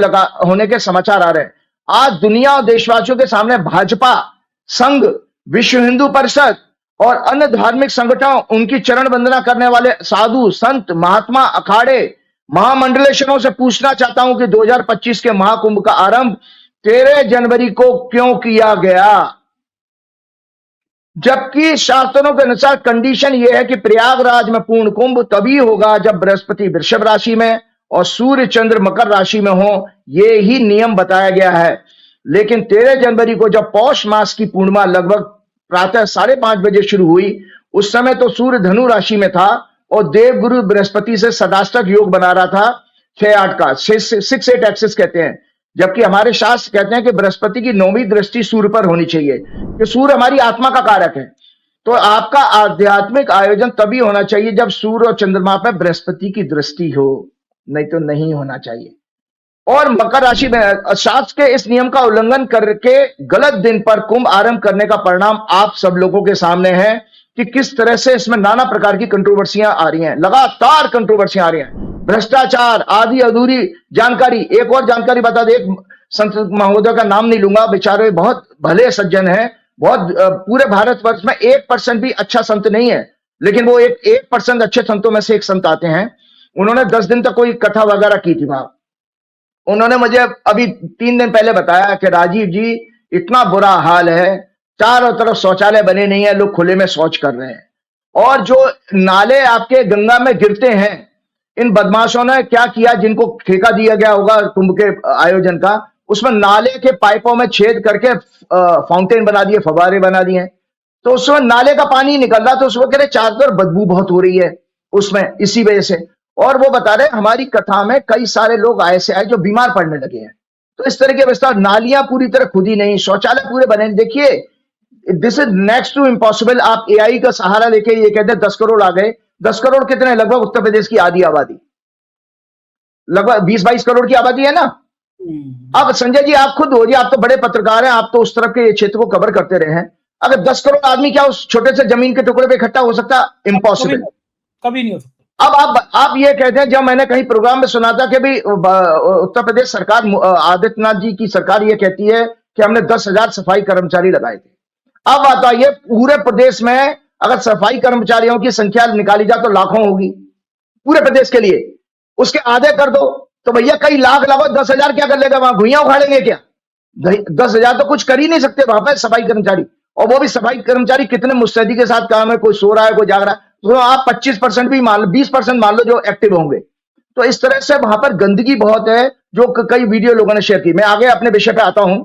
होने के समाचार आ रहे हैं। आज दुनिया और देशवासियों के सामने भाजपा, संघ, विश्व हिंदू परिषद और अन्य धार्मिक संगठनों, उनकी चरण वंदना करने वाले साधु संत महात्मा अखाड़े महामंडलेशनों से पूछना चाहता हूं कि 2025 के महाकुंभ का आरंभ 13 जनवरी को क्यों किया गया, जबकि शास्त्रों के अनुसार कंडीशन यह है कि प्रयागराज में पूर्ण कुंभ तभी होगा जब बृहस्पति वृषभ राशि में और सूर्य चंद्र मकर राशि में हो। ये ही नियम बताया गया है। लेकिन 13 जनवरी को जब पौष मास की पूर्णिमा लगभग प्रातः 5:30 बजे शुरू हुई, उस समय तो सूर्य धनु राशि में था और देवगुरु बृहस्पति से सदाष्टक योग बना रहा था 6-8 का, 6-8 एक्सिस कहते हैं। जबकि हमारे शास्त्र कहते हैं कि बृहस्पति की 9वीं दृष्टि सूर्य पर होनी चाहिए, कि सूर्य हमारी आत्मा का कारक है। तो आपका आध्यात्मिक आयोजन तभी होना चाहिए जब सूर्य और चंद्रमा पर बृहस्पति की दृष्टि हो, नहीं तो नहीं होना चाहिए। और मकर राशि में शास्त्र के इस नियम का उल्लंघन करके गलत दिन पर कुंभ आरंभ करने का परिणाम आप सब लोगों के सामने है कि किस तरह से इसमें नाना प्रकार की कंट्रोवर्सियां आ रही हैं, लगातार कंट्रोवर्सियां आ रही हैं, भ्रष्टाचार आदि अधूरी जानकारी। एक और जानकारी बता दे, एक संत महोदय का नाम नहीं लूंगा, बेचारे बहुत भले सज्जन हैं, बहुत पूरे भारतवर्ष में 1% भी अच्छा संत नहीं है, लेकिन वो 1% अच्छे संतों में से एक संत आते हैं। उन्होंने 10 दिन तक कोई कथा वगैरह की थी वहां। उन्होंने मुझे अभी 3 दिन पहले बताया कि राजीव जी इतना बुरा हाल है, चारों तरफ शौचालय बने नहीं है, लोग खुले में शौच कर रहे हैं। और जो नाले आपके गंगा में गिरते हैं, इन बदमाशों ने क्या किया, जिनको ठेका दिया गया होगा कुंभ के आयोजन का, उसमें नाले के पाइपों में छेद करके फाउंटेन बना दिए, फव्वारे बना दिए। तो उसमें नाले का पानी निकल रहा, तो उस वक्त चारों तरफ बदबू बहुत हो रही है उसमें, इसी वजह से। और वो बता रहे हमारी कथा में कई सारे लोग ऐसे आए जो बीमार पड़ने लगे हैं। तो इस तरह की अवस्था, नालियां पूरी तरह खुदी नहीं, शौचालय पूरे बने। देखिए, this is next to impossible. आप एआई का सहारा लेके ये कहते हैं 10 करोड़ आ गए। 10 करोड़ कितने, लगभग उत्तर प्रदेश की आधी आबादी, लगभग 20-22 करोड़ की आबादी है ना। अब संजय जी आप खुद हो जी, आप तो बड़े पत्रकार हैं, आप तो उस तरफ के क्षेत्र को कवर करते रहे हैं। अगर 10 करोड़ आदमी क्या उस छोटे से जमीन के टुकड़े पे इकट्ठा हो सकता? इम्पॉसिबल, कभी नहीं हो सकता। अब आप ये कहते हैं, जब मैंने कहीं प्रोग्राम में सुना था कि भाई उत्तर प्रदेश सरकार, आदित्यनाथ जी की सरकार ये कहती है कि हमने 10,000 सफाई कर्मचारी लगाए थे। अब बताइए पूरे प्रदेश में अगर सफाई कर्मचारियों की संख्या निकाली जाए तो लाखों होगी पूरे प्रदेश के लिए, उसके आधे कर दो तो भैया कई लाख लगाओ, 10,000 क्या कर लेगा वहां, भुइयां उखाड़ेंगे क्या? 10,000 तो कुछ कर ही नहीं सकते वहां पर सफाई कर्मचारी। और वो भी सफाई कर्मचारी कितने मुस्तैदी के साथ काम है, कोई सो रहा है कोई जाग रहा है, तो आप 25% भी मान लो, 20% मान लो जो एक्टिव होंगे। तो इस तरह से वहां पर गंदगी बहुत है, जो कई वीडियो लोगों ने शेयर की। मैं आगे अपने विषय पे आता हूं।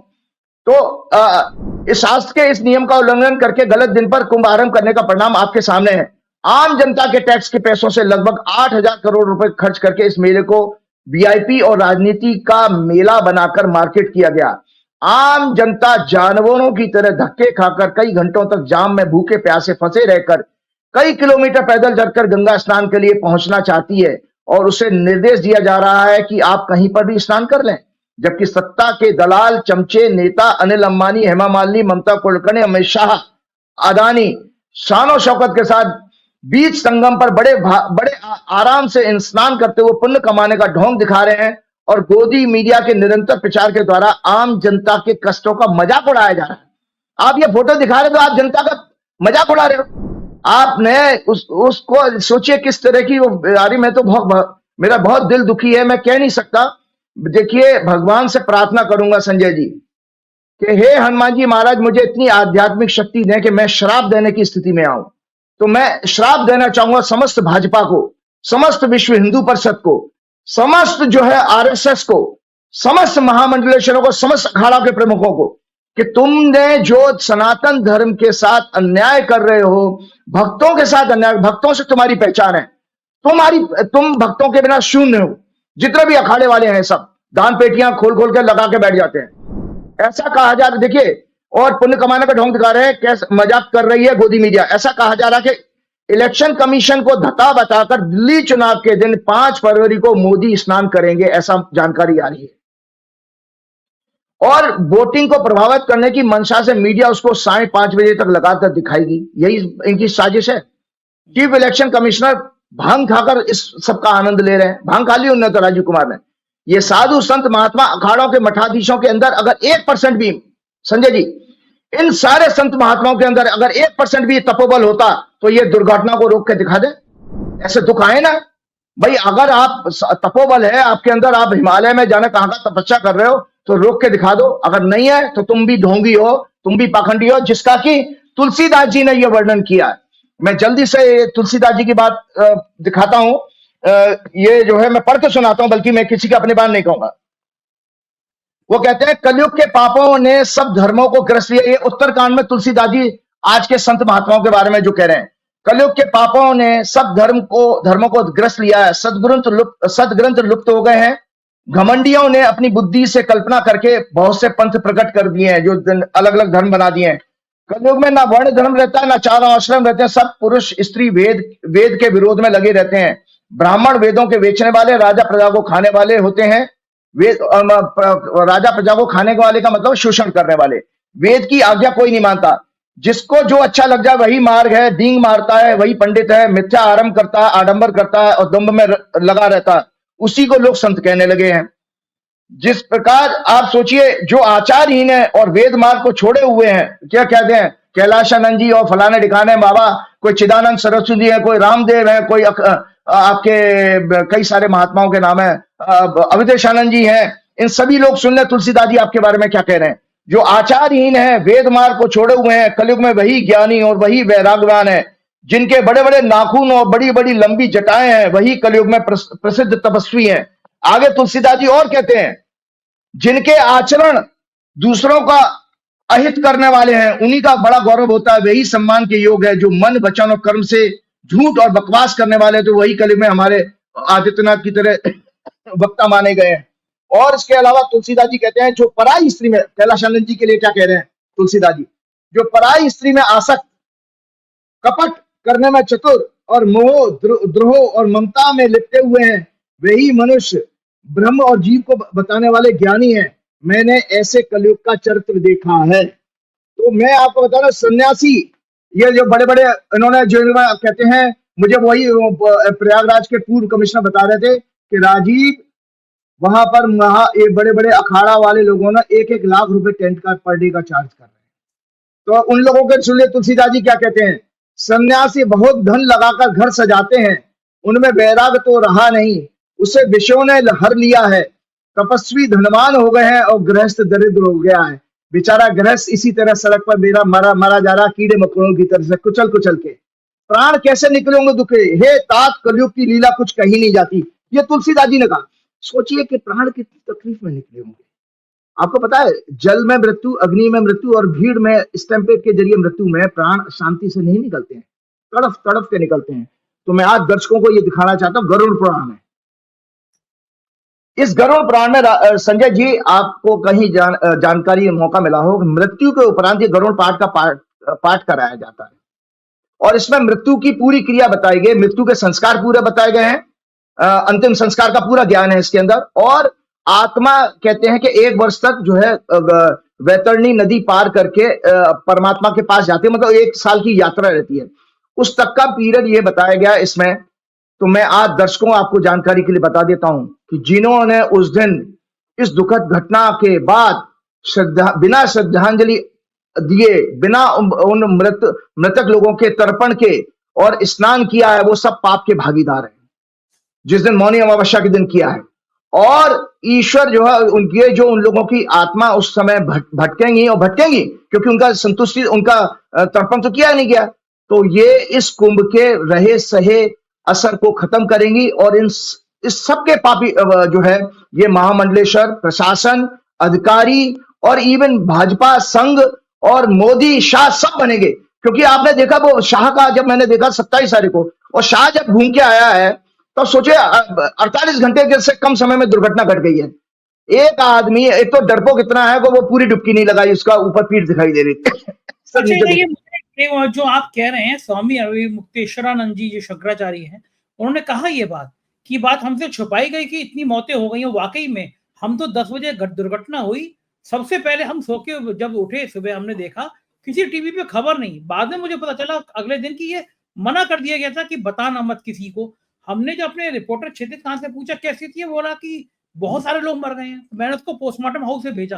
तो इस शास्त्र के इस नियम का उल्लंघन करके गलत दिन पर कुंभ आरंभ करने का परिणाम आपके सामने है। आम जनता के टैक्स के पैसों से लगभग 8,000 करोड़ रुपए खर्च करके इस मेले को वीआईपी और राजनीति का मेला बनाकर मार्केट किया गया। आम जनता जानवरों की तरह धक्के खाकर कई घंटों तक जाम में भूखे प्यासे फंसे रहकर कई किलोमीटर पैदल चलकर गंगा स्नान के लिए पहुंचना चाहती है, और उसे निर्देश दिया जा रहा है कि आप कहीं पर भी स्नान कर लें। जबकि सत्ता के दलाल चमचे नेता अनिल अंबानी, हेमा मालिनी, ममता कुलकर्णी, अमित शाह, अदानी शानो शौकत के साथ बीच संगम पर बड़े आराम से स्नान करते हुए पुण्य कमाने का ढोंग दिखा रहे हैं, और गोदी मीडिया के निरंतर प्रचार के द्वारा आम जनता के कष्टों का मजाक उड़ाया जा रहा है। आप ये फोटो दिखा रहे हो तो आप जनता का मजाक उड़ा रहे हो। आपने उसको सोचिए किस तरह की वो यारी। मैं तो मेरा बहुत दिल दुखी है, मैं कह नहीं सकता। देखिए, भगवान से प्रार्थना करूंगा संजय जी कि हे हनुमान जी महाराज, मुझे इतनी आध्यात्मिक शक्ति दें कि मैं श्राप देने की स्थिति में आऊं। तो मैं श्राप देना चाहूंगा समस्त भाजपा को, समस्त विश्व हिंदू परिषद को, समस्त जो है आरएसएस को, समस्त महामंडलेश्वरों को, समस्त अखाड़ा के प्रमुखों को, कि तुमने जो सनातन धर्म के साथ अन्याय कर रहे हो, भक्तों के साथ अन्याय, भक्तों से तुम्हारी पहचान है, तुम भक्तों के बिना शून्य हो। जितने भी अखाड़े वाले हैं सब दान पेटियां खोल खोल के लगा के बैठ जाते हैं। ऐसा कहा जा रहा, देखिए, और पुण्य कमाने का ढोंग दिखा रहे हैं, कैसे मजाक कर रही है गोदी मीडिया। ऐसा कहा जा रहा है कि इलेक्शन कमीशन को धता बताकर दिल्ली चुनाव के दिन 5 फरवरी को मोदी स्नान करेंगे, ऐसा जानकारी आ रही है। और वोटिंग को प्रभावित करने की मंशा से मीडिया उसको 5:30 बजे तक लगातार दिखाएगी, यही इनकी साजिश है। चीफ इलेक्शन कमिश्नर भांग खाकर इस सबका आनंद ले रहे हैं। भांग खा ली उन्होंने तो राजीव कुमार ने। ये साधु संत महात्मा अखाड़ों के मठाधीशों के अंदर अगर 1% भी, संजय जी, इन सारे संत महात्माओं के अंदर अगर 1% भी तपोबल होता तो ये दुर्घटना को रोक के दिखा दे। ऐसे दुख आए ना भाई, अगर आप तपोबल है आपके अंदर, आप हिमालय में जाने कहां का तपस्या कर रहे हो तो रोक के दिखा दो। अगर नहीं है तो तुम भी ढोंगी हो, तुम भी पाखंडी हो, जिसका कि तुलसीदास जी ने यह वर्णन किया है। मैं जल्दी से तुलसीदास जी की बात दिखाता हूं। ये जो है मैं पढ़ के सुनाता हूं, बल्कि मैं किसी का अपने बात नहीं कहूंगा। वो कहते हैं कलयुग के पापों ने सब धर्मों को ग्रस्त लिया। ये उत्तरकांड में तुलसीदास जी आज के संत महात्माओं के बारे में जो कह रहे हैं, कलयुग के पापों ने सब धर्मों को ग्रस्त लिया है। सदग्रंथ लुप्त हो गए हैं। घमंडियों ने अपनी बुद्धि से कल्पना करके बहुत से पंथ प्रकट कर दिए हैं, जो अलग अलग धर्म बना दिए हैं। कलयुग में ना वर्ण धर्म रहता है, ना चारों आश्रम रहते हैं। सब पुरुष स्त्री वेद के विरोध में लगे रहते हैं। ब्राह्मण वेदों के बेचने वाले, राजा प्रजा को खाने वाले होते हैं। वेद राजा प्रजा को खाने वाले का मतलब शोषण करने वाले। वेद की आज्ञा कोई नहीं मानता। जिसको जो अच्छा लग जाए वही मार्ग है। डींग मारता है वही पंडित है। मिथ्या आरंभ करता है, आडंबर करता है और दंभ में लगा रहता है, उसी को लोग संत कहने लगे हैं। जिस प्रकार आप सोचिए, जो आचारहीन है और वेद मार्ग को छोड़े हुए हैं, क्या कहते हैं, कैलाशानंद जी और फलाने ठिकाने बाबा, कोई चिदानंद सरस्वती है, कोई रामदेव है, कोई आपके कई सारे महात्माओं के नाम है, अवधेशानंद जी हैं। इन सभी लोग सुन ले तुलसीदास जी आपके बारे में क्या कह रहे हैं। जो आचारहीन है, वेद मार्ग को छोड़े हुए हैं, कलयुग में वही ज्ञानी और वही वैराग्यवान है। जिनके बड़े बड़े नाखून और बड़ी बड़ी लंबी जटाएं हैं, वही कलयुग में प्रसिद्ध तपस्वी हैं। आगे तुलसीदास जी और कहते हैं, जिनके आचरण दूसरों का अहित करने वाले हैं, उन्हीं का बड़ा गौरव होता है, वही सम्मान के योग है। जो मन वचन और कर्म से झूठ और बकवास करने वाले, तो वही कलयुग में हमारे आदित्यनाथ की तरह वक्ता माने गए हैं। और इसके अलावा तुलसीदास जी कहते हैं, जो पराई स्त्री में, कैलाशानंद जी के लिए क्या कह रहे हैं तुलसीदास जी, जो पराई स्त्री में आसक्त, कपट करने में चतुर और मोह द्रोह और ममता में लिपटे हुए हैं, वही मनुष्य ब्रह्म और जीव को बताने वाले ज्ञानी हैं। मैंने ऐसे कलयुग का चरित्र देखा है। तो मैं आपको बता रहा हूं, सन्यासी, ये जो बड़े बड़े इन्होंने जो कहते हैं, मुझे वही प्रयागराज के पूर्व कमिश्नर बता रहे थे कि राजीव, वहां पर ये बड़े बड़े अखाड़ा वाले लोगों ने 1-1 लाख रुपए टेंट का पर डे का चार्ज कर रहे हैं। तो उन लोगों के सुनिए तुलसीदास जी क्या कहते हैं, सन्यासी बहुत धन लगाकर घर सजाते हैं, उनमें वैराग तो रहा नहीं, उसे विषयों ने हर लिया है। तपस्वी धनवान हो गए हैं और गृहस्थ दरिद्र हो गया है। बेचारा गृहस्थ इसी तरह सड़क पर मेरा मरा जा रहा, कीड़े मकोड़ों की तरह से कुचल कुचल के। प्राण कैसे निकले होंगे दुखे, हे तात कलयुग की लीला कुछ कही नहीं जाती। ये तुलसीदास जी ने कहा। सोचिए कि प्राण कितनी तकलीफ में निकले होंगे। आपको पता है, जल में मृत्यु, अग्नि में मृत्यु और भीड़ में स्टैंपेड के जरिए मृत्यु में प्राण शांति से नहीं निकलते हैं, तड़फ तड़फ के निकलते हैं। तो मैं आज दर्शकों को ये दिखाना चाहता हूँ, गरुड़ पुराण में, इस गरुड़ पुराण में संजय जी आपको कहीं जानकारी मौका मिला हो, मृत्यु के उपरांत ये गरुड़ पाठ का पाठ कराया जाता है। और इसमें मृत्यु की पूरी क्रिया बताई गई, मृत्यु के संस्कार पूरे बताए गए हैं, अंतिम संस्कार का पूरा ज्ञान है इसके अंदर। और आत्मा कहते हैं कि 1 वर्ष तक जो है वैतरणी नदी पार करके परमात्मा के पास जाती है, मतलब 1 साल की यात्रा रहती है। उस तक का पीरियड ये बताया गया इसमें। तो मैं आज दर्शकों आपको जानकारी के लिए बता देता हूं कि जिन्होंने उस दिन इस दुखद घटना के बाद बिना श्रद्धांजलि दिए, बिना उन मृतक लोगों के तर्पण के और स्नान किया है, वो सब पाप के भागीदार हैं, जिस दिन मौनी अमावस्या के दिन किया है। और ईश्वर जो है, उनके जो उन लोगों की आत्मा उस समय भटकेंगी और भटकेंगी, क्योंकि उनका संतुष्टि, उनका तर्पण तो किया नहीं गया। तो ये इस कुंभ के रहे सहे असर को खत्म करेंगी और इस सब के पापी जो है, ये महामंडलेश्वर, प्रशासन, अधिकारी और इवन भाजपा संघ और मोदी शाह सब बनेंगे। क्योंकि आपने देखा वो शाह का, जब मैंने देखा 27 तारीख को, और शाह जब घूम के आया है, तो सोचिए 48 घंटे से कम समय में दुर्घटना घट गई है। एक आदमी, एक तो डरपोक इतना है कि वो पूरी डुबकी नहीं लगाई, उसका ऊपर पीठ दिखाई दे रही थी। जो आप कह रहे हैं, स्वामी मुक्तेश्वरानंद जी जो शंकराचार्य हैं, उन्होंने कहा ये बात हमसे छुपाई गई कि इतनी मौतें हो गई हैं। वाकई में हम तो 10 बजे दुर्घटना हुई, सबसे पहले हम सो के जब उठे सुबह, हमने देखा किसी टीवी पे खबर नहीं। बाद में मुझे पता चला अगले दिन की ये मना कर दिया गया था कि बताना मत किसी को। हमने जो अपने रिपोर्टर क्षितिज खान से पूछा कैसी थी, बोला कि बहुत सारे लोग मर गए हैं। मैंने उसको पोस्टमार्टम हाउस से भेजा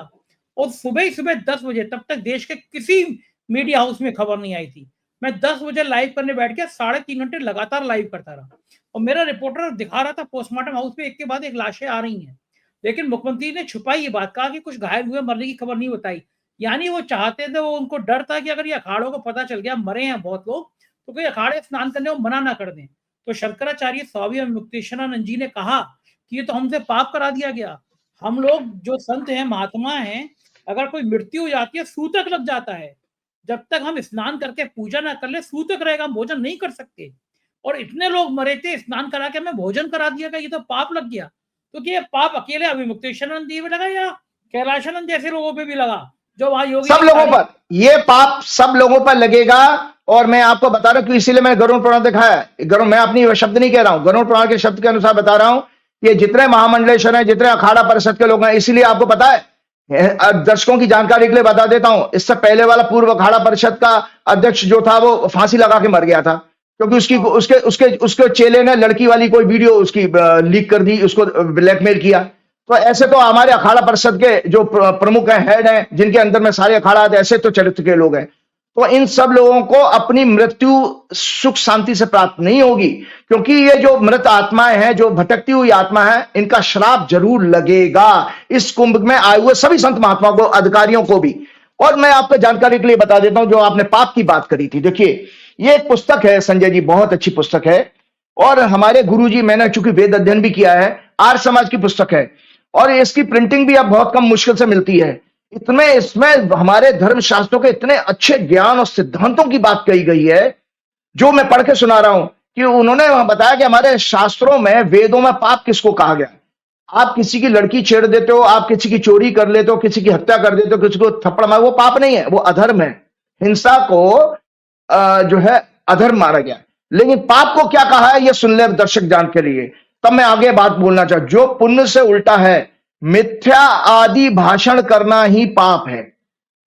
और सुबह ही सुबह 10 बजे, तब तक देश के किसी मीडिया हाउस में खबर नहीं आई थी। मैं 10 बजे लाइव करने बैठ गया, 3.5 घंटे लगातार लाइव करता रहा और मेरा रिपोर्टर दिखा रहा था पोस्टमार्टम हाउस में एक के बाद एक लाशें आ रही हैं। लेकिन मुख्यमंत्री ने छुपाई ये बात, कहा कि कुछ घायल हुए, मरने की खबर नहीं बताई। यानी वो चाहते थे, वो उनको डर था कि अगर ये अखाड़ों को पता चल गया मरे हैं बहुत लोग, तो कोई अखाड़े स्नान करने को मना ना कर दें। तो शंकराचार्य स्वामी मुक्तेश्वरानंद जी ने कहा कि ये तो हमसे पाप करा दिया गया। हम लोग जो संत हैं, महात्मा हैं, अगर कोई मृत्यु हो जाती है, सूतक लग जाता है। जब तक हम स्नान करके पूजा ना कर ले, सूतक रहेगा, हम भोजन नहीं कर सकते। और इतने लोग मरे थे, स्नान करा के हमें भोजन करा दिया गया, ये तो पाप लग गया। तो ये पाप अकेले अभिमुक्तेश्वरानंद जी पे लगा या कैलाशानंद जैसे लोगों पे भी लगा, जो वहां योगी सब लोगों पर ये पाप सब लोगों पर लगेगा। और मैं आपको बता रहा हूं कि इसीलिए मैंने गरुड़ पुराण दिखाया है। गरुड़, मैं अपनी शब्द नहीं कह रहा हूं, गरुड़ पुराण के शब्द के अनुसार बता रहा हूं। ये जितने महामंडलेश्वर हैं, जितने अखाड़ा परिषद के लोग हैं, इसीलिए आपको पता है, दर्शकों की जानकारी के लिए बता देता हूं, इससे पहले वाला पूर्व अखाड़ा परिषद का अध्यक्ष जो था वो फांसी लगा के मर गया था, क्योंकि उसके चेले ने लड़की वाली कोई वीडियो उसकी लीक कर दी, उसको ब्लैकमेल किया। तो ऐसे तो हमारे अखाड़ा परिषद के जो प्रमुख हैं, हेड हैं, जिनके अंदर में सारे अखाड़ा आते, ऐसे तो चरित्र के लोग हैं। तो इन सब लोगों को अपनी मृत्यु सुख शांति से प्राप्त नहीं होगी, क्योंकि ये जो मृत आत्माएं हैं, जो भटकती हुई आत्मा है, इनका श्राप जरूर लगेगा इस कुंभ में आए हुए सभी संत महात्माओं को, अधिकारियों को भी। और मैं आपको जानकारी के लिए बता देता हूं, जो आपने पाप की बात करी थी, देखिए ये एक पुस्तक है संजय जी, बहुत अच्छी पुस्तक है। और हमारे गुरुजी, मैंने चूंकि वेद अध्ययन भी किया है, आर्य समाज की पुस्तक है, और इसकी प्रिंटिंग भी अब बहुत कम मुश्किल से मिलती है। इसमें हमारे धर्म शास्त्रों के इतने अच्छे ज्ञान और सिद्धांतों की बात कही गई है, जो मैं पढ़ के सुना रहा हूं, कि उन्होंने बताया कि हमारे शास्त्रों में, वेदों में पाप किसको कहा गया। आप किसी की लड़की छेड़ देते हो, आप किसी की चोरी कर लेते हो, किसी की हत्या कर देते हो, किसी को थप्पड़ मार, वो पाप नहीं है, वो अधर्म है। हिंसा को जो है अधर्म मारा गया। लेकिन पाप को क्या कहा है, ये सुन ले दर्शक जान के लिए, तब मैं आगे बात बोलना चाहूं। जो पुण्य से उल्टा है, मिथ्या आदि भाषण करना ही पाप है।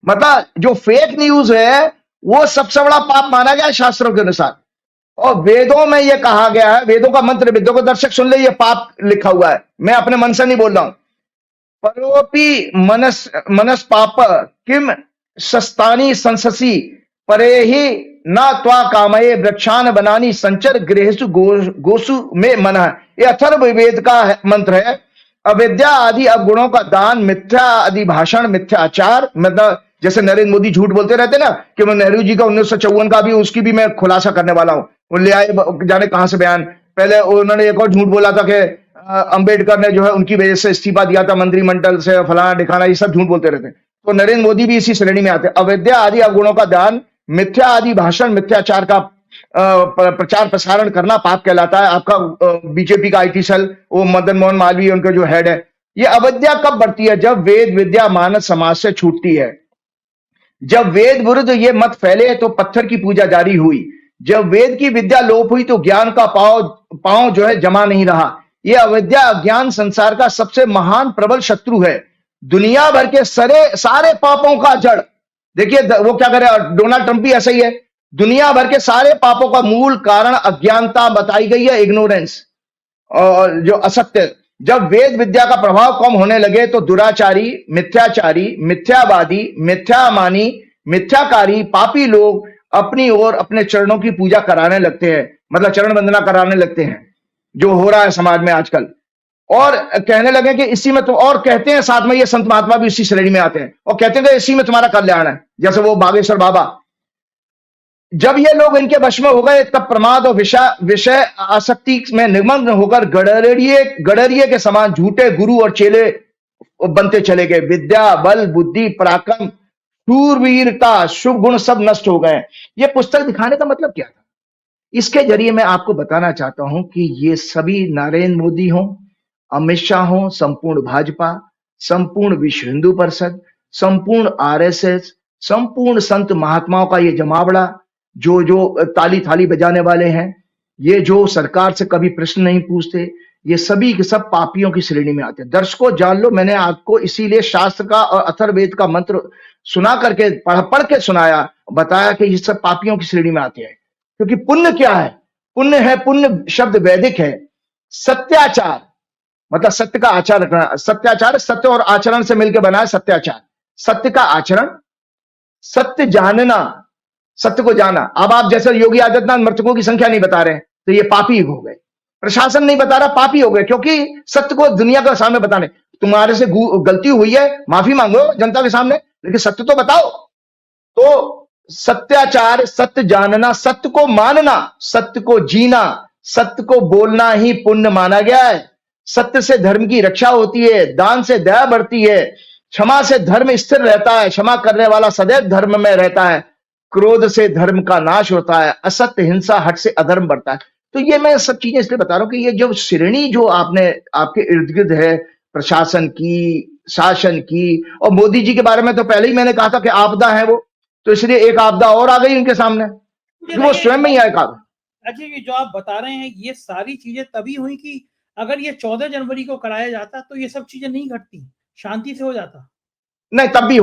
मतलब जो फेक न्यूज है, वो सबसे बड़ा पाप माना गया है शास्त्रों के अनुसार। और वेदों में यह कहा गया है, वेदों का मंत्र, वेदों को दर्शक सुन ले, ये पाप लिखा हुआ है, मैं अपने मन से नहीं बोल रहा हूं। परोपि मनस पाप किम सस्तानी संससी परे ही न त्वा कामये वृक्षान बनानी संचर गृहसु गोसु में मन। ये अथर्ववेद का मंत्र है। अविद्या आदि अवगुणों का दान, मिथ्या आदि भाषण, मिथ्याचार, मतलब जैसे नरेंद्र मोदी झूठ बोलते रहते ना, कि मैं नेहरू जी का 1954 का भी, उसकी भी मैं खुलासा करने वाला हूं। वो ले आए जाने कहां से बयान। पहले उन्होंने एक और झूठ बोला था कि अंबेडकर ने जो है उनकी वजह से इस्तीफा दिया था मंत्रिमंडल से, फलाना ढिकाना, ये सब झूठ बोलते रहते। तो नरेंद्र मोदी भी इसी श्रेणी में आते। अविद्या आदि अवगुणों का दान, मिथ्या आदि भाषण, मिथ्याचार का प्रचार प्रसारण करना पाप कहलाता है। आपका बीजेपी का आईटी सेल, वो मदन मोहन मालवीय उनका जो हेड है, ये अविद्या कब बढ़ती है, जब वेद विद्या मानव समाज से छूटती है। जब वेद विरुद्ध ये मत फैले तो पत्थर की पूजा जारी हुई। जब वेद की विद्या लोप हुई तो ज्ञान का पांव जो है जमा नहीं रहा। यह अविद्या, अज्ञान संसार का सबसे महान प्रबल शत्रु है, दुनिया भर के सारे पापों का जड़। देखिए वो क्या करे, डोनाल्ड ट्रंप भी ऐसा ही है। दुनिया भर के सारे पापों का मूल कारण अज्ञानता बताई गई है, इग्नोरेंस, और जो असत्य। जब वेद विद्या का प्रभाव कम होने लगे तो दुराचारी, मिथ्याचारी, मिथ्यावादी, मिथ्यामानी, मिथ्याकारी, पापी लोग अपनी ओर अपने चरणों की पूजा कराने लगते हैं, मतलब चरण वंदना कराने लगते हैं, जो हो रहा है समाज में आजकल। और कहने लगे कि इसी में तो, और कहते हैं साथ में ये संत महात्मा भी इसी श्रेणी में आते हैं और कहते हैं कि इसी में तुम्हारा कल्याण है, जैसे वो बागेश्वर बाबा। जब ये लोग इनके वश में हो गए तब प्रमाद और विषय आसक्ति में निमग्न होकर गडरिये के समान झूठे गुरु और चेले बनते चले गए। विद्या, बल, बुद्धि, पराक्रम, शूरवीरता, शुभ गुण सब नष्ट हो गए। ये पुस्तक दिखाने का मतलब क्या था? इसके जरिए मैं आपको बताना चाहता हूं कि ये सभी नरेंद्र मोदी हों, अमित शाह हों, संपूर्ण भाजपा, संपूर्ण विश्व हिंदू परिषद, संपूर्ण आरएसएस, संपूर्ण संत महात्माओं का ये जमावड़ा, जो ताली थाली बजाने वाले हैं, ये जो सरकार से कभी प्रश्न नहीं पूछते, ये सभी के सब पापियों की श्रेणी में आते हैं। दर्शकों जान लो, मैंने आपको इसीलिए शास्त्र का और अथर्ववेद का मंत्र सुना करके, पढ़ के सुनाया, बताया कि ये सब पापियों की श्रेणी में आते हैं। क्योंकि पुण्य क्या है? पुण्य है, पुण्य शब्द वैदिक है, सत्याचार, मतलब सत्य का आचार करना। सत्याचार सत्य और आचरण से मिलकर बना है सत्याचार। सत्य का आचरण, सत्य जानना, सत्य को जाना। अब आप जैसे योगी आदित्यनाथ मृतकों की संख्या नहीं बता रहे तो ये पापी हो गए, प्रशासन नहीं बता रहा पापी हो गए, क्योंकि सत्य को दुनिया के सामने बताने। तुम्हारे से गलती हुई है, माफी मांगो जनता के सामने, लेकिन सत्य तो बताओ। तो सत्याचार, सत्य जानना, सत्य को मानना, सत्य को जीना, सत्य को बोलना ही पुण्य माना गया है। सत्य से धर्म की रक्षा होती है, दान से दया बढ़ती है, क्षमा से धर्म स्थिर रहता है, क्षमा करने वाला सदैव धर्म में रहता है, क्रोध से धर्म का नाश होता है, असत्य हिंसा हट से अधर्म बढ़ता है। तो ये मैं सब चीजें इसलिए बता रहा हूं कि ये जो श्रेणी जो आपने आपके इर्द गिर्द है, प्रशासन की, शासन की, और मोदी जी के बारे में तो पहले ही मैंने कहा था कि आपदा है वो, तो इसलिए एक आपदा और आ गई उनके सामने, वो स्वयं में ही आएगा। अच्छा, ये जो आप बता रहे हैं ये सारी चीजें तभी हुई कि अगर ये 14 जनवरी को कराया जाता तो ये सब चीजें नहीं घटती, शांति से हो जाता। नहीं, तब भी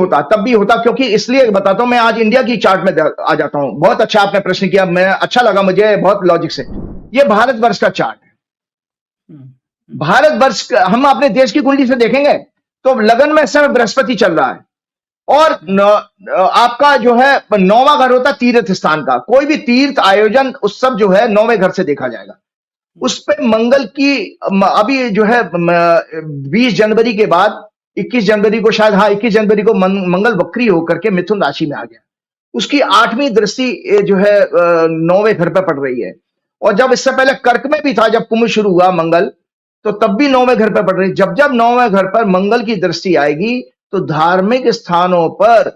होता, क्योंकि इसलिए बताता हूं, मैं आज इंडिया की चार्ट में आ जाता हूं। बहुत अच्छा आपने प्रश्न किया, मैं अच्छा लगा मुझे, बहुत लॉजिक से। ये भारतवर्ष का चार्ट है। भारतवर्ष, हम अपने देश की कुंडली से देखेंगे तो लगन में इस समय बृहस्पति चल रहा है, और आपका जो है 9वां घर होता है तीर्थ स्थान का। कोई भी तीर्थ आयोजन उत्सव जो है 9वें घर से देखा जाएगा। उस पे मंगल की अभी जो है 20 जनवरी के बाद 21 जनवरी को शायद, हाँ 21 जनवरी को मंगल वक्री होकर के मिथुन राशि में आ गया। उसकी 8वीं दृष्टि जो है 9वें घर पे पड़ रही है। और जब इससे पहले कर्क में भी था, जब कुंभ शुरू हुआ मंगल, तो तब भी 9वें घर पे पड़ रही है। जब जब 9वें घर पर मंगल की दृष्टि आएगी तो धार्मिक स्थानों पर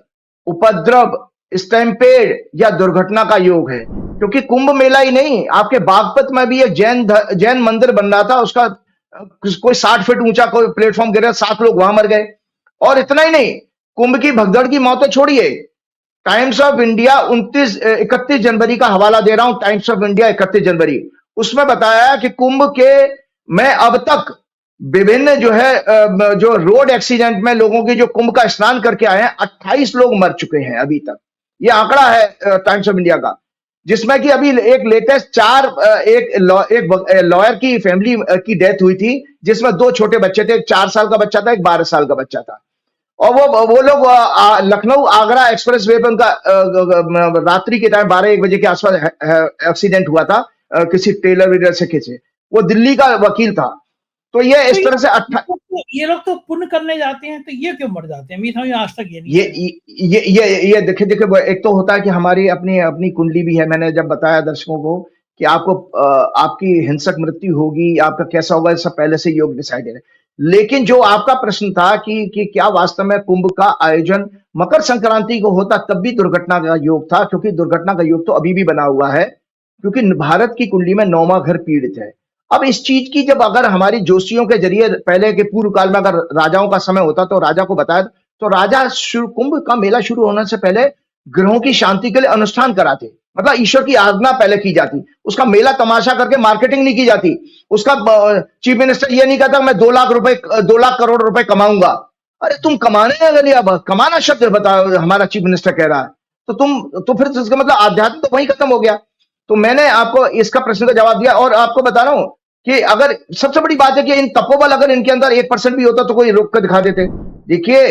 उपद्रव, स्टैम्पेड या दुर्घटना का योग है। क्योंकि कुंभ मेला ही नहीं, आपके बागपत में भी एक जैन मंदिर बन रहा था, उसका कोई 60 फीट ऊंचा कोई प्लेटफॉर्म गिरा, 7 लोग वहां मर गए। और इतना ही नहीं, कुंभ की भगदड़ की मौतें छोड़िए, टाइम्स ऑफ इंडिया 31 जनवरी का हवाला दे रहा हूं, टाइम्स ऑफ इंडिया 31 जनवरी, उसमें बताया कि कुंभ के में अब तक विभिन्न जो है जो रोड एक्सीडेंट में लोगों की जो कुंभ का स्नान करके आए हैं, 28 लोग मर चुके हैं अभी तक। ये आंकड़ा है टाइम्स ऑफ इंडिया का, जिसमें कि अभी एक लेटेस्ट एक लॉयर की फैमिली की डेथ हुई थी, जिसमें 2 छोटे बच्चे थे, एक 4 साल का बच्चा था, एक 12 साल का बच्चा था। और वो लोग लखनऊ आगरा एक्सप्रेस वे पे उनका रात्रि के टाइम 12-1 बजे के आसपास एक्सीडेंट हुआ था, किसी टेलर वेलर से खींचे। वो दिल्ली का वकील था। तो ये इस तरह से ये लोग तो पुण्य करने जाते हैं, तो ये क्यों मर जाते हैं? मैं आज तक ये नहीं, ये देखिए एक तो होता है कि हमारी अपनी कुंडली भी है। मैंने जब बताया दर्शकों को कि आपको आपकी हिंसक मृत्यु होगी, आपका कैसा होगा, सब पहले से योग डिसाइडेड है। लेकिन जो आपका प्रश्न था कि क्या वास्तव में कुंभ का आयोजन मकर संक्रांति को होता तब भी दुर्घटना का योग था, क्योंकि दुर्घटना का योग तो अभी भी बना हुआ है, क्योंकि भारत की कुंडली में 9वां घर पीड़ित है। अब इस चीज की जब अगर हमारी ज्योतिषियों के जरिए पहले के पूर्व काल में अगर राजाओं का समय होता तो राजा को बताया, तो राजा कुंभ का मेला शुरू होने से पहले ग्रहों की शांति के लिए अनुष्ठान कराते, मतलब ईश्वर की आज्ञा पहले की जाती। उसका मेला तमाशा करके मार्केटिंग नहीं की जाती। उसका चीफ मिनिस्टर ये नहीं कहता मैं 2 लाख करोड़ रुपए कमाऊंगा। अरे तुम कमाने अगर अब कमाना शब्द बताओ, हमारा चीफ मिनिस्टर कह रहा है, तो फिर इसका मतलब आध्यात्म तो वहीं खत्म हो गया। तो मैंने आपको इसका प्रश्न का जवाब दिया, और आपको बता रहा हूं कि अगर सबसे बड़ी बात है कि इन तपोबल अगर इनके अंदर 1% भी होता तो कोई रोक कर दिखा देते। देखिए,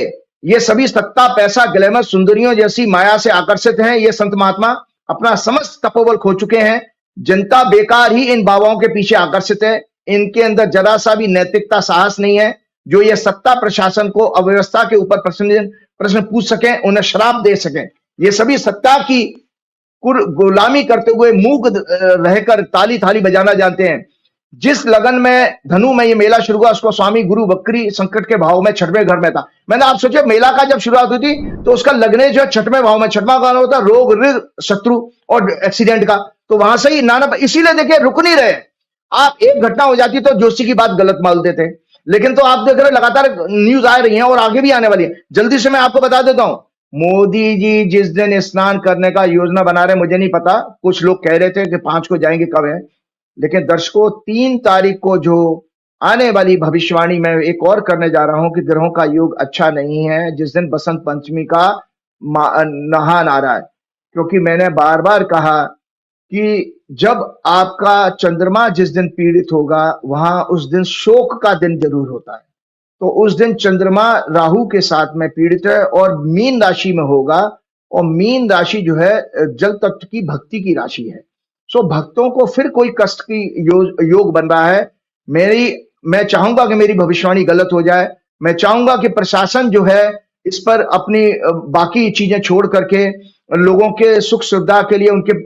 ये सभी सत्ता, पैसा, ग्लैमर, सुंदरियों जैसी माया से आकर्षित हैं। ये संत महात्मा अपना समस्त तपोबल खो चुके हैं। जनता बेकार ही इन बाबाओं के पीछे आकर्षित है। इनके अंदर जरा सा भी नैतिकता, साहस नहीं है जो ये सत्ता प्रशासन को अव्यवस्था के ऊपर प्रश्न पूछ सकें, उन्हें श्राप दे सकें। ये सभी सत्ता की गुलामी करते हुए मूक रहकर ताली थाली बजाना जानते हैं। जिस लगन में धनु में ये मेला शुरू हुआ, उसको स्वामी गुरु वक्री संकट के भाव में 6वें घर में था। मैंने आप सोचे मेला का जब शुरुआत हुई थी तो उसका लगने जो 6वें भाव में, 6वां भाव होता है रोग, ऋण, शत्रु और एक्सीडेंट का, तो वहां से ही नाना, इसीलिए देखिए रुक नहीं रहे। आप एक घटना हो जाती तो जोशी की बात गलत मान देते, लेकिन तो आप देख रहे लगातार न्यूज आ रही है और आगे भी आने वाली है। जल्दी से मैं आपको बता देता हूं, मोदी जी जिस दिन स्नान करने का योजना बना रहे, मुझे नहीं पता, कुछ लोग कह रहे थे कि 5 को जाएंगे, कब है, लेकिन दर्शकों 3 तारीख को जो आने वाली भविष्यवाणी मैं एक और करने जा रहा हूं कि ग्रहों का योग अच्छा नहीं है, जिस दिन बसंत पंचमी का नहान आ रहा है। क्योंकि मैंने बार बार कहा कि जब आपका चंद्रमा जिस दिन पीड़ित होगा, वहां उस दिन शोक का दिन जरूर होता है। तो उस दिन चंद्रमा राहु के साथ में पीड़ित है और मीन राशि में होगा, और मीन राशि जो है जल तत्व की भक्ति की राशि है। सो भक्तों को फिर कोई कष्ट की योग बन रहा है। मैं चाहूंगा कि मेरी भविष्यवाणी गलत हो जाए। मैं चाहूंगा कि प्रशासन जो है इस पर अपनी बाकी चीजें छोड़ करके लोगों के सुख सुविधा के लिए उनके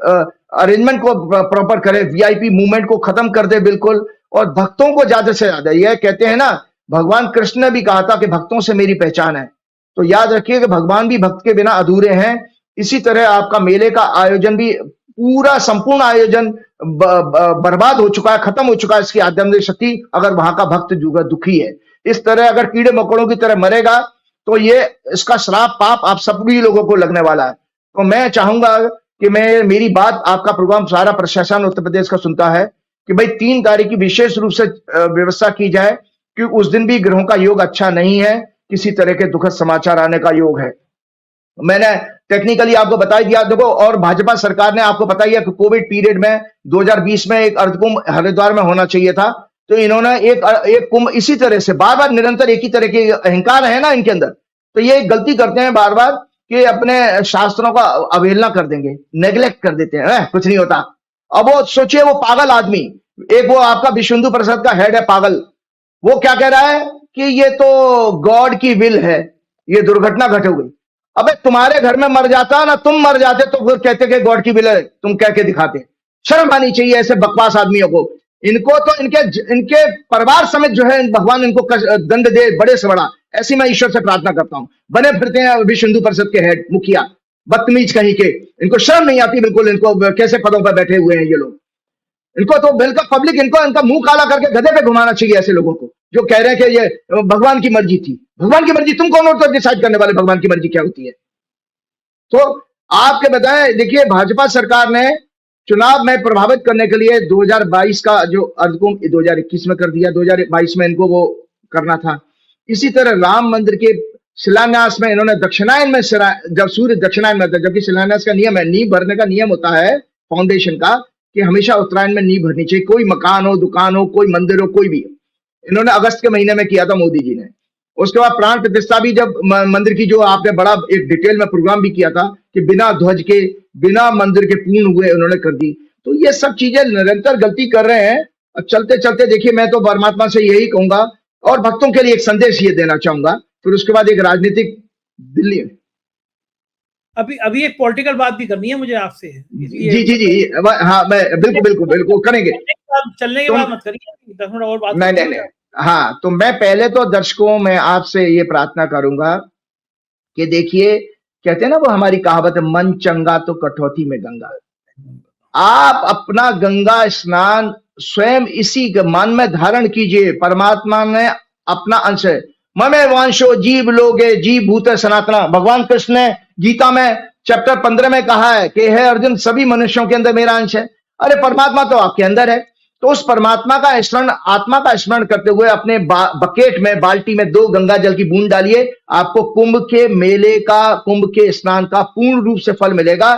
अरेंजमेंट को प्रॉपर करे, वीआईपी मूवमेंट को खत्म कर दे बिल्कुल, और भक्तों को ज्यादा से ज्यादा, यह कहते हैं ना, भगवान कृष्ण ने भी कहा था कि भक्तों से मेरी पहचान है। तो याद रखिए कि भगवान भी भक्त के बिना अधूरे हैं। इसी तरह आपका मेले का आयोजन भी पूरा संपूर्ण आयोजन बर्बाद हो चुका है, खत्म हो चुका है इसकी आध्यात्मिक शक्ति, अगर वहां का भक्त दुखी है। इस तरह अगर कीड़े मकोड़ों की तरह मरेगा तो ये इसका श्राप पाप आप सभी लोगों को लगने वाला है। तो मैं चाहूंगा कि मेरी बात, आपका प्रोग्राम सारा प्रशासन उत्तर प्रदेश का सुनता है कि भाई 3 तारीख की विशेष रूप से व्यवस्था की जाए, क्योंकि उस दिन भी ग्रहों का योग अच्छा नहीं है, किसी तरह के दुखद समाचार आने का योग है। मैंने टेक्निकली आपको बता दिया। देखो, और भाजपा सरकार ने आपको बताया कि कोविड पीरियड में 2020 में एक अर्धकुंभ हरिद्वार में होना चाहिए था, तो इन्होंने एक कुंभ इसी तरह से बार बार निरंतर एक ही तरह के अहंकार है ना इनके अंदर, तो ये गलती करते हैं बार बार कि अपने शास्त्रों का अवहेलना कर देंगे, नेग्लेक्ट कर देते हैं, कुछ नहीं होता। अब वो सोचिए, वो पागल आदमी, एक वो आपका विश्व हिंदू परिषद का हेड है पागल, वो क्या कह रहा है कि ये तो गॉड की विल है, ये दुर्घटना घट हो गई। अबे तुम्हारे घर में मर जाता ना, तुम मर जाते तो फिर कहते कि गॉड की विल है, तुम कह के दिखाते। शर्म आनी चाहिए ऐसे बकवास आदमियों को। इनको तो इनके परिवार समेत जो है भगवान इनको दंड दे, बड़े से बड़ा। ऐसी मैं ईश्वर से प्रार्थना करता हूं। बने फिरते हैं विश्व हिंदू परिषद के हेड, मुखिया, बदतमीज कहीं के, इनको शर्म नहीं आती बिल्कुल। इनको कैसे पदों पर बैठे हुए हैं ये लोग। इनको तो बिल्कुल पब्लिक इनका मुंह काला करके गधे पे घुमाना चाहिए ऐसे लोगों को जो कह रहे हैं कि ये भगवान की मर्जी थी। भगवान की मर्जी तुम कौन हो तो डिसाइड करने वाले भगवान की मर्जी क्या होती है? तो आपके बताएं, देखिए भाजपा सरकार ने चुनाव में प्रभावित करने के लिए 2022 का जो अर्धकुंभ 2021 में कर दिया, 2022 में इनको वो करना था। इसी तरह राम मंदिर के शिलान्यास में इन्होंने दक्षिणायन में, जब सूर्य दक्षिणायन में था, जबकि शिलान्यास का नियम है, नींव भरने का नियम होता है फाउंडेशन का कि हमेशा उत्तरायण में नींव भरनी चाहिए, कोई मकान हो, दुकान हो, कोई मंदिर हो, कोई भी। इन्होंने अगस्त के महीने में किया था मोदी जी ने। उसके बाद प्राण प्रतिष्ठा भी जब मंदिर की, जो आपने बड़ा एक डिटेल में प्रोग्राम भी किया था कि बिना ध्वज के, बिना मंदिर के पूर्ण हुए उन्होंने कर दी। तो ये सब चीजें निरंतर गलती कर रहे हैं। और चलते चलते देखिए, मैं तो परमात्मा से यही कहूंगा और भक्तों के लिए एक संदेश ये देना चाहूंगा, फिर उसके बाद एक राजनीतिक दिल्ली में अभी एक पॉलिटिकल बात भी करनी है मुझे आपसे। जी, हाँ, मैं बिल्कुल करेंगे। चलने के बाद मत करिए, 10 मिनट और बात। नहीं, हाँ, तो मैं पहले तो दर्शकों में आपसे ये प्रार्थना करूंगा कि देखिए, कहते हैं ना वो हमारी कहावत है, मन चंगा तो कटौती में गंगा। आप अपना गंगा स्नान स्वयं इसी मन में धारण कीजिए। परमात्मा ने अपना अंश है, ममे वांशो जीव लोगे जीव भूत सनातना। भगवान कृष्ण ने गीता में चैप्टर 15 में कहा है कि हे अर्जुन, सभी मनुष्यों के अंदर मेरा अंश है। अरे परमात्मा तो आपके अंदर है। तो उस परमात्मा का स्मरण, आत्मा का स्मरण करते हुए अपने बकेट में, बाल्टी में 2 गंगा जल की बूंद डालिए। आपको कुंभ के मेले का, कुंभ के स्नान का पूर्ण रूप से फल मिलेगा।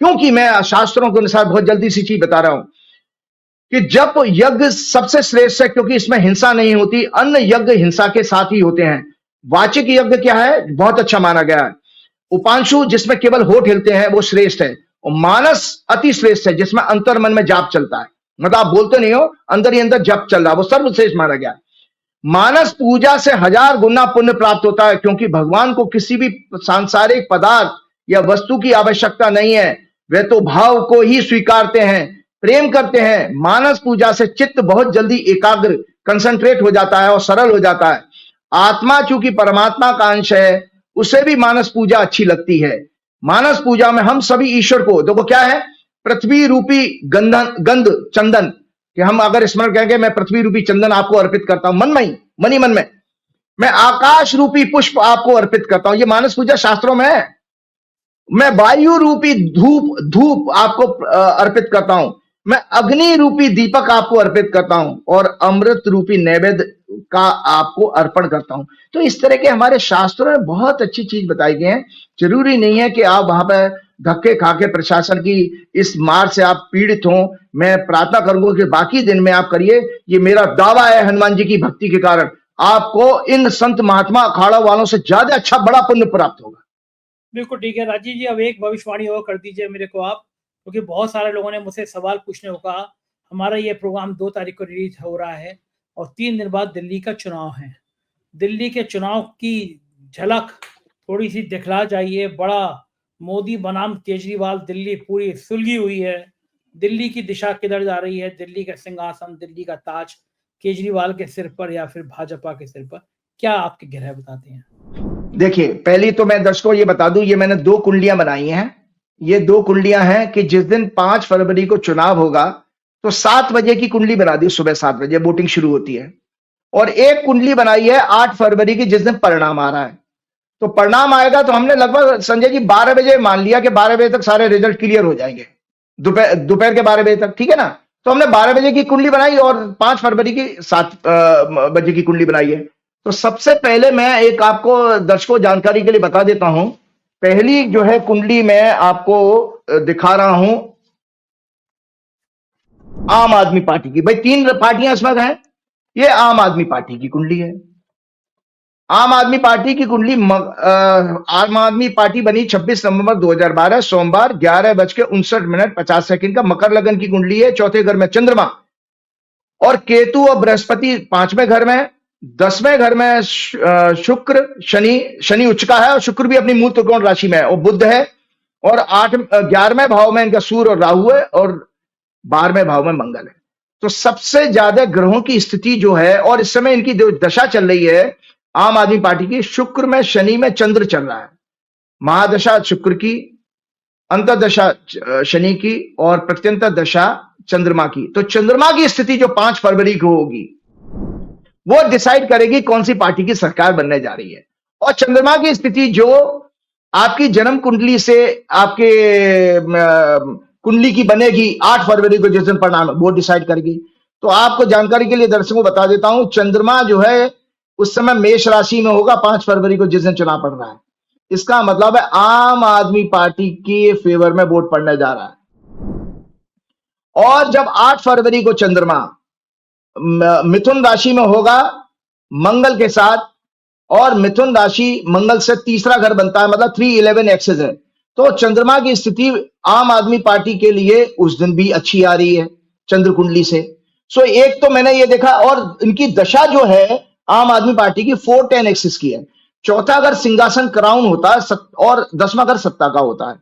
क्योंकि मैं शास्त्रों के अनुसार बहुत जल्दी सी चीज बता रहा हूं कि जब यज्ञ सबसे श्रेष्ठ है, क्योंकि इसमें हिंसा नहीं होती। अन्य यज्ञ हिंसा के साथ ही होते हैं। वाचिक यज्ञ क्या है, बहुत अच्छा माना गया है। उपांशु, जिसमें केवल होठ हिलते हैं, वो श्रेष्ठ है। और मानस अति श्रेष्ठ है, जिसमें अंतर मन में जाप चलता है, मतलब आप बोलते नहीं हो, अंदर ही अंदर जप चल रहा, वो सर्वश्रेष्ठ माना गया। मानस पूजा से 1000 गुना पुण्य प्राप्त होता है, क्योंकि भगवान को किसी भी सांसारिक पदार्थ या वस्तु की आवश्यकता नहीं है। वे तो भाव को ही स्वीकारते हैं, प्रेम करते हैं। मानस पूजा से चित्त बहुत जल्दी एकाग्र, कंसंट्रेट हो जाता है और सरल हो जाता है। आत्मा चूंकि परमात्मा का अंश है, उसे भी मानस पूजा अच्छी लगती है। मानस पूजा में हम सभी ईश्वर को, देखो क्या है, पृथ्वी रूपी गंध चंदन, कि हम अगर स्मरण करेंगे, मैं पृथ्वी रूपी चंदन आपको अर्पित करता हूं, मन में। मैं आकाश रूपी पुष्प आपको अर्पित करता हूं, ये मानस पूजा शास्त्रों में है। मैं वायु रूपी धूप आपको अर्पित करता हूं। मैं अग्नि रूपी दीपक आपको अर्पित करता हूं और अमृत रूपी नैवेद्य का आपको अर्पण करता हूं। तो इस तरह के हमारे शास्त्रों में बहुत अच्छी चीज बताई गई है। जरूरी नहीं है कि आप वहां पर धक्के खा के प्रशासन की इस मार से आप पीड़ित हो। मैं प्रार्थना करूंगा कि बाकी दिन में आप करिए। ये मेरा दावा है हनुमान जी की भक्ति के कारण। आपको इन संत महात्मा अखाड़ा वालों से ज्यादा अच्छा बड़ा पुण्य प्राप्त होगा। बिल्कुल ठीक है राजीव जी, अब एक भविष्यवाणी और कर दीजिए मेरे को आप, क्योंकि बहुत सारे लोगों ने मुझसे सवाल पूछने को कहा। हमारा ये प्रोग्राम 2 तारीख को रिलीज हो रहा है और 3 दिन बाद दिल्ली का चुनाव है। दिल्ली के चुनाव की झलक थोड़ी सी दिखला जाइए। बड़ा मोदी बनाम केजरीवाल, दिल्ली पूरी सुलगी हुई है। दिल्ली की दिशा किधर जा रही है? दिल्ली का सिंहासन, दिल्ली का ताज केजरीवाल के सिर पर या फिर भाजपा के सिर पर? क्या आपके गहराई बताते हैं? देखिए, पहली तो मैं दर्शकों ये बता दूं, ये मैंने 2 कुंडलियां बनाई हैं। ये 2 कुंडलियां हैं कि जिस दिन 5 फरवरी को चुनाव होगा तो 7 बजे की कुंडली बना दी, सुबह 7 बजे वोटिंग शुरू होती है। और एक कुंडली बनाई है 8 फरवरी की, जिस दिन परिणाम आ रहा है। तो परिणाम आएगा तो हमने लगभग संजय जी 12 बजे मान लिया कि 12 बजे तक सारे रिजल्ट क्लियर हो जाएंगे, दोपहर के 12 बजे तक, ठीक है ना। तो हमने 12 बजे की कुंडली बनाई और 5 फरवरी की 7 बजे की कुंडली बनाई है। तो सबसे पहले मैं एक आपको दर्शकों जानकारी के लिए बता देता हूं। पहली जो है कुंडली मैं आपको दिखा रहा हूं आम आदमी पार्टी की। भाई 3 पार्टियां इसमें हैं। ये आम आदमी पार्टी की कुंडली है। आम आदमी पार्टी की कुंडली आम आदमी पार्टी बनी 26 नवंबर 2012 सोमवार 11:59:50 का मकर लगन की कुंडली है। चौथे घर में चंद्रमा और केतु और बृहस्पति 5वें घर में, 10वें घर में शुक्र, शनि उच्च का है और शुक्र भी अपनी मूल त्रिकोण राशि में है और बुध है। और 11वें भाव में इनका सूर्य और राहु है और 12वें भाव में मंगल है। तो सबसे ज्यादा ग्रहों की स्थिति जो है और इस समय इनकी जो दशा चल रही है आम आदमी पार्टी की, शुक्र में शनि में चंद्र चल रहा है। महादशा शुक्र की, अंतर्दशा शनि की और प्रत्यंतर दशा चंद्रमा की। तो चंद्रमा की स्थिति जो 5 फरवरी को होगी वो डिसाइड करेगी कौन सी पार्टी की सरकार बनने जा रही है। और चंद्रमा की स्थिति जो आपकी जन्म कुंडली से आपके कुंडली की बनेगी 8 फरवरी को जिस दिन परिणाम वो डिसाइड करेगी। तो आपको जानकारी के लिए दर्शकों बता देता हूं, चंद्रमा जो है उस समय मेष राशि में होगा 5 फरवरी को जिस दिन चुनाव पड़ रहा है। इसका मतलब है आम आदमी पार्टी के फेवर में वोट पड़ने जा रहा है। और जब 8 फरवरी को चंद्रमा मिथुन राशि में होगा मंगल के साथ, और मिथुन राशि मंगल से तीसरा घर बनता है, मतलब 311 एक्सेस है। तो चंद्रमा की स्थिति आम आदमी पार्टी के लिए उस दिन भी अच्छी आ रही है चंद्र कुंडली से। सो एक तो मैंने ये देखा, और इनकी दशा जो है आम आदमी पार्टी की 410 एक्सिस की है। चौथा घर सिंहासन क्राउन होता है और 10वां घर सत्ता का होता है।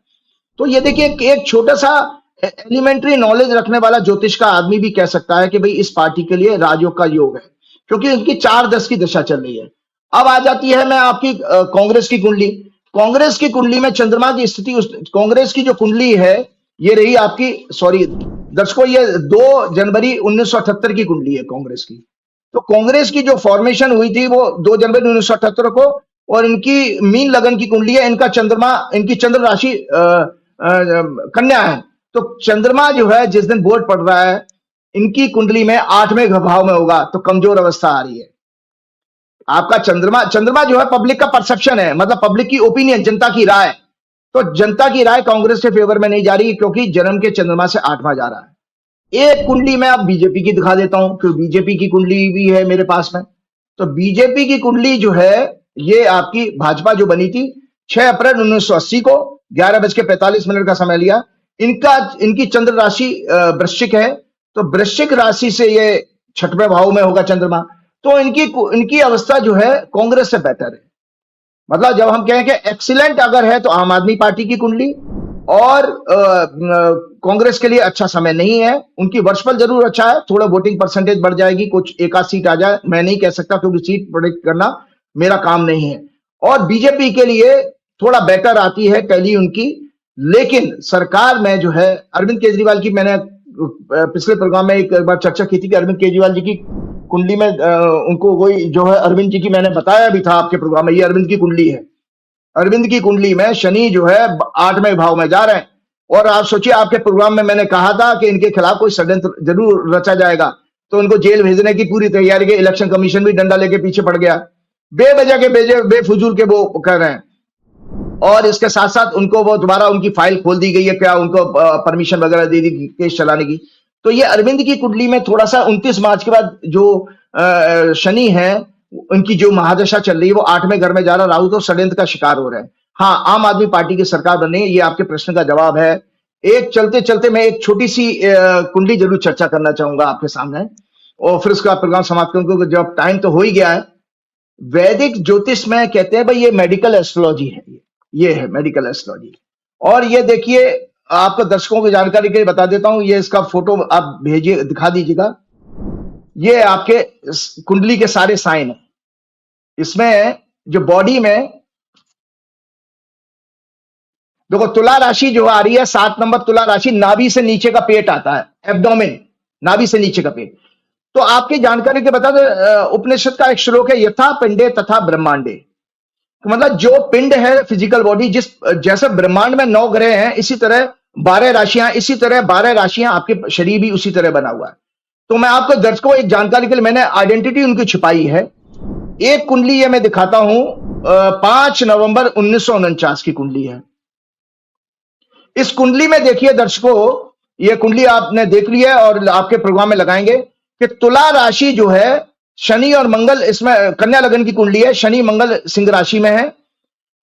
तो ये देखिए एक छोटा सा एलिमेंट्री नॉलेज रखने वाला ज्योतिष का आदमी भी कह सकता है कि भाई इस पार्टी के लिए राजयोग का योग है, क्योंकि इनकी 4-10 की दशा चल रही है। अब आ जाती है मैं आपकी कांग्रेस की कुंडली। कांग्रेस की कुंडली में चंद्रमा की स्थिति, कांग्रेस की जो कुंडली है ये रही आपकी, सॉरी दर्शकों, ये 2 जनवरी 1978 की कुंडली है कांग्रेस की। तो कांग्रेस की जो फॉर्मेशन हुई थी वो 2 जनवरी 1978 को, और इनकी मीन लगन की कुंडली है। इनका चंद्रमा, इनकी चंद्र राशि कन्या है। तो चंद्रमा जो है जिस दिन वोट पड़ रहा है इनकी कुंडली में 8वें भाव में होगा, तो कमजोर अवस्था आ रही है। आपका चंद्रमा जो है पब्लिक का परसेप्शन है, मतलब पब्लिक की ओपिनियन, जनता की राय। तो जनता की राय कांग्रेस के फेवर में नहीं जा रही, क्योंकि जन्म के चंद्रमा से 8वां जा रहा है। एक कुंडली मैं अब बीजेपी की दिखा देता हूं, क्योंकि बीजेपी की कुंडली भी है मेरे पास में। तो बीजेपी की कुंडली जो है ये आपकी भाजपा जो बनी थी 6 अप्रैल 1980 को 11:45 का समय लिया। इनकी चंद्र राशि वृश्चिक है। तो वृश्चिक राशि से ये 6वें भाव में होगा चंद्रमा। तो इनकी अवस्था जो है कांग्रेस से बेहतर है। मतलब जब हम कहें कि एक्सीलेंट अगर है तो आम आदमी पार्टी की कुंडली, और कांग्रेस के लिए अच्छा समय नहीं है। उनकी वर्षफल जरूर अच्छा है, थोड़ा वोटिंग परसेंटेज बढ़ जाएगी, कुछ एक आध सीट आ जाए, मैं नहीं कह सकता क्योंकि सीट प्रेडिक्ट करना मेरा काम नहीं है। और बीजेपी के लिए थोड़ा बेटर आती है टैली उनकी। लेकिन सरकार में जो है अरविंद केजरीवाल की, मैंने पिछले प्रोग्राम में एक बार चर्चा की थी कि अरविंद केजरीवाल जी की कुंडली में उनको वही जो है अरविंद जी की, मैंने बताया भी था आपके प्रोग्राम में, ये अरविंद की कुंडली है। अरविंद की कुंडली में शनि जो है 8वें भाव में जा रहे हैं। और आप सोचिए, आपके प्रोग्राम में मैंने कहा था कि इनके खिलाफ कोई षड्यंत्र जरूर रचा जाएगा, तो उनको जेल भेजने की पूरी तैयारी के इलेक्शन कमीशन भी डंडा लेके पीछे पड़ गया। बेवजह के बेफजूल के वो कर रहे हैं। और इसके साथ साथ उनको वो दोबारा उनकी फाइल खोल दी गई है, क्या उनको परमिशन वगैरह दे दी केस चलाने की। तो ये अरविंद की कुंडली में थोड़ा सा 29 मार्च के बाद जो शनि है उनकी जो महादशा चल रही है वो 8वें घर में जा रहा, राहु तो षड्यंत्र का शिकार हो रहे हैं। हाँ, आम आदमी पार्टी की सरकार बननी है, ये आपके प्रश्न का जवाब है। एक चलते चलते मैं एक छोटी सी कुंडली जरूर चर्चा करना चाहूंगा आपके सामने, और फिर उसका प्रोग्राम समाप्त करूंगा, क्योंकि जब टाइम तो हो ही गया है। वैदिक ज्योतिष में कहते हैं भाई ये मेडिकल एस्ट्रोलॉजी है, ये है मेडिकल एस्ट्रोलॉजी। और ये देखिए, आपको दर्शकों की जानकारी के लिए बता देता हूं, ये इसका फोटो आप भेजिए, दिखा दीजिएगा। ये आपके कुंडली के सारे साइन है। इसमें जो बॉडी में देखो, तुला राशि जो आ रही है 7 नंबर तुला राशि, नाभि से नीचे का पेट आता है, एब्डोमेन, नाभि से नीचे का पेट। तो आपकी जानकारी के बता दो, उपनिषद का एक श्लोक है, यथा पिंडे तथा ब्रह्मांडे। तो मतलब जो पिंड है फिजिकल बॉडी, जिस जैसे ब्रह्मांड में 9 ग्रह हैं, इसी तरह 12 राशियां, इसी तरह 12 राशियां आपके शरीर भी उसी तरह बना हुआ है। तो मैं आपको दर्शकों एक जानकारी के लिए मैंने आइडेंटिटी उनकी छिपाई है। एक कुंडली ये मैं दिखाता हूं, 5 नवंबर 1949 की कुंडली है। इस कुंडली में देखिए दर्शकों, ये कुंडली आपने देख ली है और आपके प्रोग्राम में लगाएंगे कि तुला राशि जो है, शनि और मंगल, इसमें कन्या लगन की कुंडली है, शनि मंगल सिंह राशि में है,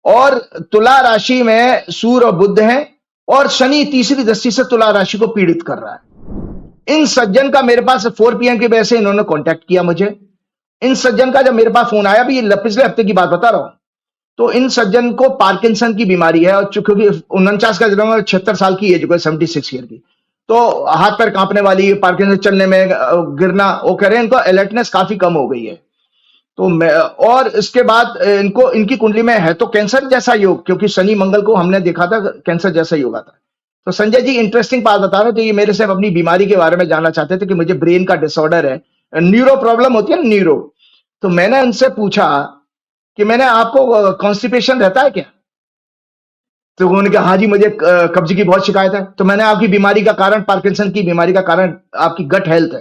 और तुला राशि में सूर्य और बुध है, और शनि तीसरी दृष्टि से तुला राशि को पीड़ित कर रहा है। इन सज्जन का मेरे पास 4 PM की वजह से इन्होंने कांटेक्ट किया मुझे। इन सज्जन का जब मेरे पास फोन आया, भी पिछले हफ्ते की बात बता रहा हूं, तो इन सज्जन को पार्किंसन की बीमारी है, और क्योंकि 49 का जन्म है, 76 साल की एज, 76 ईयर की, तो हाथ पैर कांपने वाली, पार्किंसन, चलने में गिरना, वो कह रहे हैं इनको अलर्टनेस काफी कम हो गई है। तो मैं, और इसके बाद इनको, इनकी कुंडली में है तो कैंसर जैसा योग, क्योंकि शनि मंगल को हमने देखा था कैंसर जैसा योग आता है। तो संजय जी इंटरेस्टिंग बात बता रहे हो, तो ये मेरे से अपनी बीमारी के बारे में जानना चाहते थे कि मुझे ब्रेन का डिसऑर्डर है, न्यूरो प्रॉब्लम होती है ना, न्यूरो। तो मैंने उनसे पूछा कि मैंने आपको कॉन्स्टिपेशन रहता है क्या? तो उन्होंने कहा हाँ जी, मुझे कब्ज की बहुत शिकायत है। तो मैंने आपकी बीमारी का कारण, पार्किंसन की बीमारी का कारण आपकी गट हेल्थ है।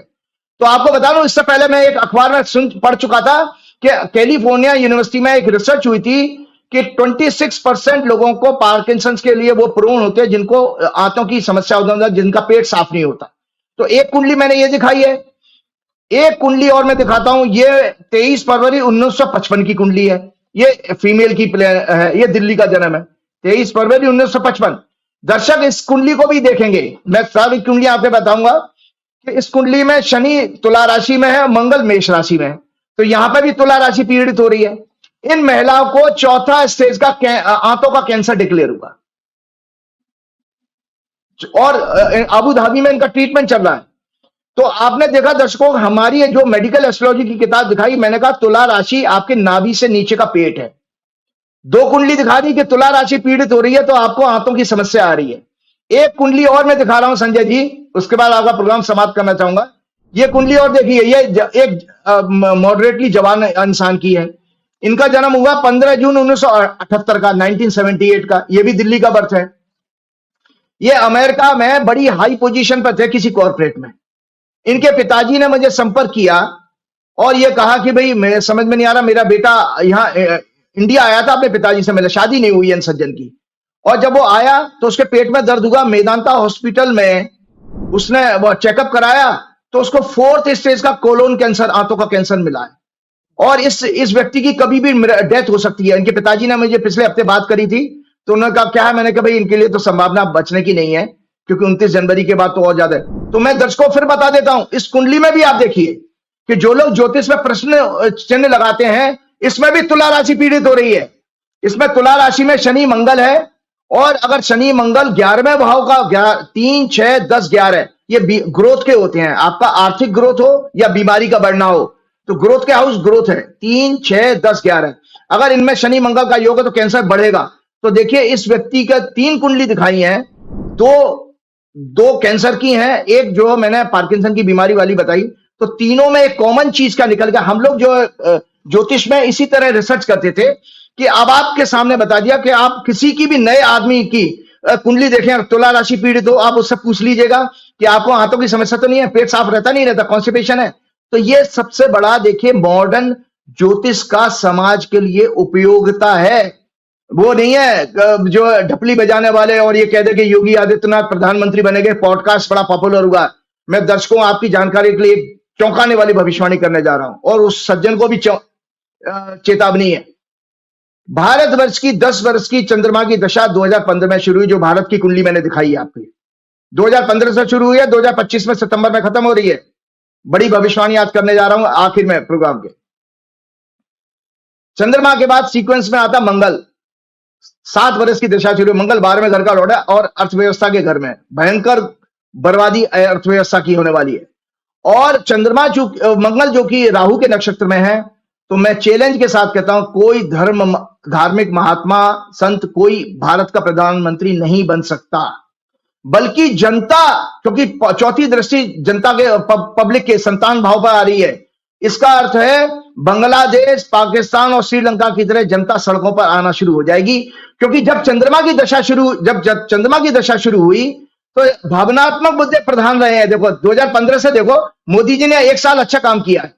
तो आपको बता दूं, इससे पहले मैं एक अखबार में पढ़ चुका था कि कैलिफोर्निया यूनिवर्सिटी में एक रिसर्च हुई थी कि 26% लोगों को पार्किंसन के लिए वो प्रोन होते हैं जिनको आंतों की समस्या होती है, जिनका पेट साफ नहीं होता। तो एक कुंडली मैंने ये दिखाई है, एक कुंडली और मैं दिखाता हूं, ये 23 फरवरी 1955 की कुंडली है, ये फीमेल की है, ये दिल्ली का जन्म है, 23 फरवरी 1955। दर्शक इस कुंडली को भी देखेंगे, मैं सारी कुंडली आपको बताऊंगा कि इस कुंडली में शनि तुला राशि में है, मंगल मेष राशि में है, तो यहां पर भी तुला राशि पीड़ित हो रही है। इन महिलाओं को 4था स्टेज का आंतों का कैंसर डिक्लेयर हुआ, और अबू धाबी में इनका ट्रीटमेंट चल रहा है। तो आपने देखा दर्शकों, हमारी जो मेडिकल एस्ट्रोलॉजी की किताब दिखाई, मैंने कहा तुला राशि आपके नाभि से नीचे का पेट है। 2 कुंडली दिखा दी कि तुला राशि पीड़ित हो रही है, तो आपको आंतों की समस्या आ रही है। एक कुंडली और मैं दिखा रहा हूं संजय जी, उसके बाद आपका प्रोग्राम समाप्त करना चाहूंगा। ये कुंडली और देखिए, ये एक मॉडरेटली जवान इंसान की है। इनका जन्म हुआ 15 जून 1978 का, 1978 का, ये भी दिल्ली का बर्थ है। ये अमेरिका में बड़ी हाई पोजीशन पर थे किसी कॉर्पोरेट में। इनके पिताजी ने मुझे संपर्क किया और ये कहा कि भाई मैं समझ में नहीं आ रहा, मेरा बेटा यहाँ इंडिया आया था अपने पिताजी से मिले, शादी नहीं हुई इन सज्जन की, और जब वो आया तो उसके पेट में दर्द हुआ। मेदांता हॉस्पिटल में उसने वो चेकअप कराया तो उसको 4th स्टेज का कोलोन कैंसर, आंतों का कैंसर मिला है, और इस व्यक्ति की कभी भी डेथ हो सकती है। इनके पिताजी ने मुझे पिछले हफ्ते बात करी थी, तो उन्होंने कहा क्या है, मैंने कहा भाई इनके लिए तो संभावना बचने की नहीं है, क्योंकि 29 जनवरी के बाद तो और ज्यादा है। तो मैं दर्शकों फिर बता देता हूं, इस कुंडली में भी आप देखिए कि जो लोग ज्योतिष में प्रश्न चिन्ह लगाते हैं, इसमें भी तुला राशि पीड़ित हो रही है। इसमें तुला राशि में शनि मंगल है, और अगर शनि मंगल 11वें भाव का 3, 6, 10, 11, ये ग्रोथ के होते हैं। आपका आर्थिक ग्रोथ हो या बीमारी का बढ़ना हो, तो ग्रोथ के हाउस ग्रोथ है 3, 6, 10, 11। अगर इनमें शनि मंगल का योग है तो कैंसर बढ़ेगा। तो देखिए इस व्यक्ति का 3 कुंडली दिखाई है, दो कैंसर की हैं, एक जो मैंने पार्किंसन की बीमारी वाली बताई। तो तीनों में एक कॉमन चीज का निकल गया। हम लोग जो ज्योतिष में इसी तरह रिसर्च करते थे कि अब आपके सामने बता दिया कि आप किसी की भी नए आदमी की कुंडली देखें, तुला राशि पीड़ित हो, आप उससे पूछ लीजिएगा कि आपको हाथों की समस्या तो नहीं है, पेट साफ रहता नहीं रहता, कॉन्स्टिपेशन है। तो ये सबसे बड़ा देखिए मॉडर्न ज्योतिष का समाज के लिए उपयोगिता है। वो नहीं है जो ढपली बजाने वाले और ये कह दे कि योगी आदित्यनाथ प्रधानमंत्री बनेंगे, पॉडकास्ट बड़ा पॉपुलर हुआ। मैं दर्शकों आपकी जानकारी के लिए चौंकाने वाली भविष्यवाणी करने जा रहा हूं, और उस सज्जन को भी चेतावनी है। भारतवर्ष की 10 वर्ष की चंद्रमा की दशा 2015 में शुरू हुई, जो भारत की कुंडली मैंने दिखाई है आपको। 2015 से शुरू हुई है, 2025 में सितंबर में खत्म हो रही है। बड़ी भविष्यवाणी आज करने जा रहा हूं आखिर में प्रोग्राम के। चंद्रमा के बाद सीक्वेंस में आता मंगल। 7 वर्ष की दशा शुरू, मंगल 12वें घर का लॉर्ड है और अर्थव्यवस्था के घर में भयंकर बर्बादी अर्थव्यवस्था की होने वाली है। और चंद्रमा जो मंगल जो कि राहु के नक्षत्र में है, तो मैं चैलेंज के साथ कहता हूं कोई धार्मिक महात्मा संत कोई भारत का प्रधानमंत्री नहीं बन सकता, बल्कि जनता, क्योंकि चौथी दृष्टि जनता के पब्लिक के संतान भाव पर आ रही है। इसका अर्थ है बांग्लादेश, पाकिस्तान और श्रीलंका की तरह जनता सड़कों पर आना शुरू हो जाएगी, क्योंकि जब चंद्रमा की दशा शुरू हुई तो भावनात्मक मुद्दे प्रधान रहे हैं। देखो 2015 से देखो, मोदी जी ने 1 साल अच्छा काम किया है,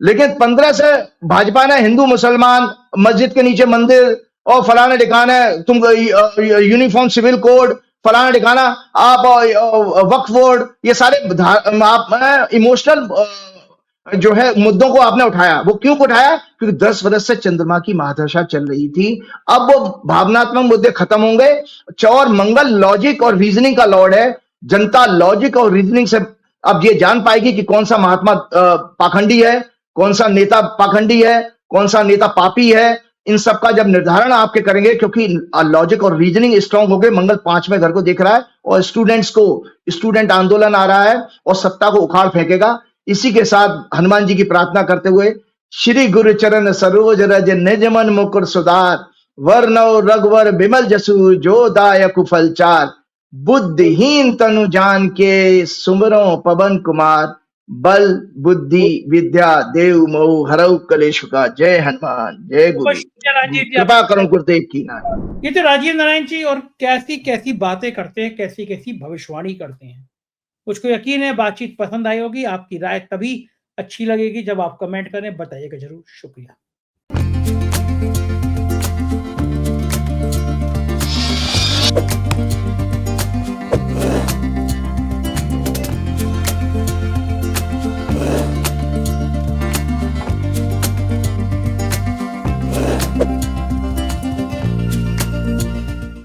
लेकिन 15 से भाजपा ने हिंदू मुसलमान, मस्जिद के नीचे मंदिर और फलाने ठिकाने, तुम यूनिफॉर्म सिविल कोड, फलाना ठिकाना, आप वक्फ बोर्ड, ये सारे आप इमोशनल जो है मुद्दों को आपने उठाया। वो क्यों उठाया? क्योंकि 10 वर्ष से चंद्रमा की महादशा चल रही थी। अब वो भावनात्मक मुद्दे खत्म होंगे। और मंगल लॉजिक और रीजनिंग का लॉर्ड है। जनता लॉजिक और रीजनिंग से अब ये जान पाएगी कि कौन सा महात्मा पाखंडी है, कौन सा नेता पाखंडी है, कौन सा नेता पापी है। इन सब का जब निर्धारण आपके करेंगे, क्योंकि लॉजिक और रीजनिंग स्ट्रांग हो गए। मंगल 5वें घर को देख रहा है और स्टूडेंट आंदोलन आ रहा है और सत्ता को उखाड़ फेंकेगा। इसी के साथ हनुमान जी की प्रार्थना करते हुए, श्री गुरु चरण सरोज रज निज मन मुकुर सुधार, वर्णव रघुवर बिमल जसु जो दायक फलचार, बुद्धिहीन तनु जान के सुमरो पवन कुमार, बल बुद्धि विद्या देव मोह हरऊ कलेश का। जय हनुमान, जय गुरु, कृपा करुण गुरुदेव की नाम। ये तो राजीव नारायण जी, और कैसी कैसी बातें करते हैं, कैसी कैसी भविष्यवाणी करते हैं। मुझको यकीन है बातचीत पसंद आई होगी। आपकी राय तभी अच्छी लगेगी जब आप कमेंट करें, बताइएगा जरूर। शुक्रिया।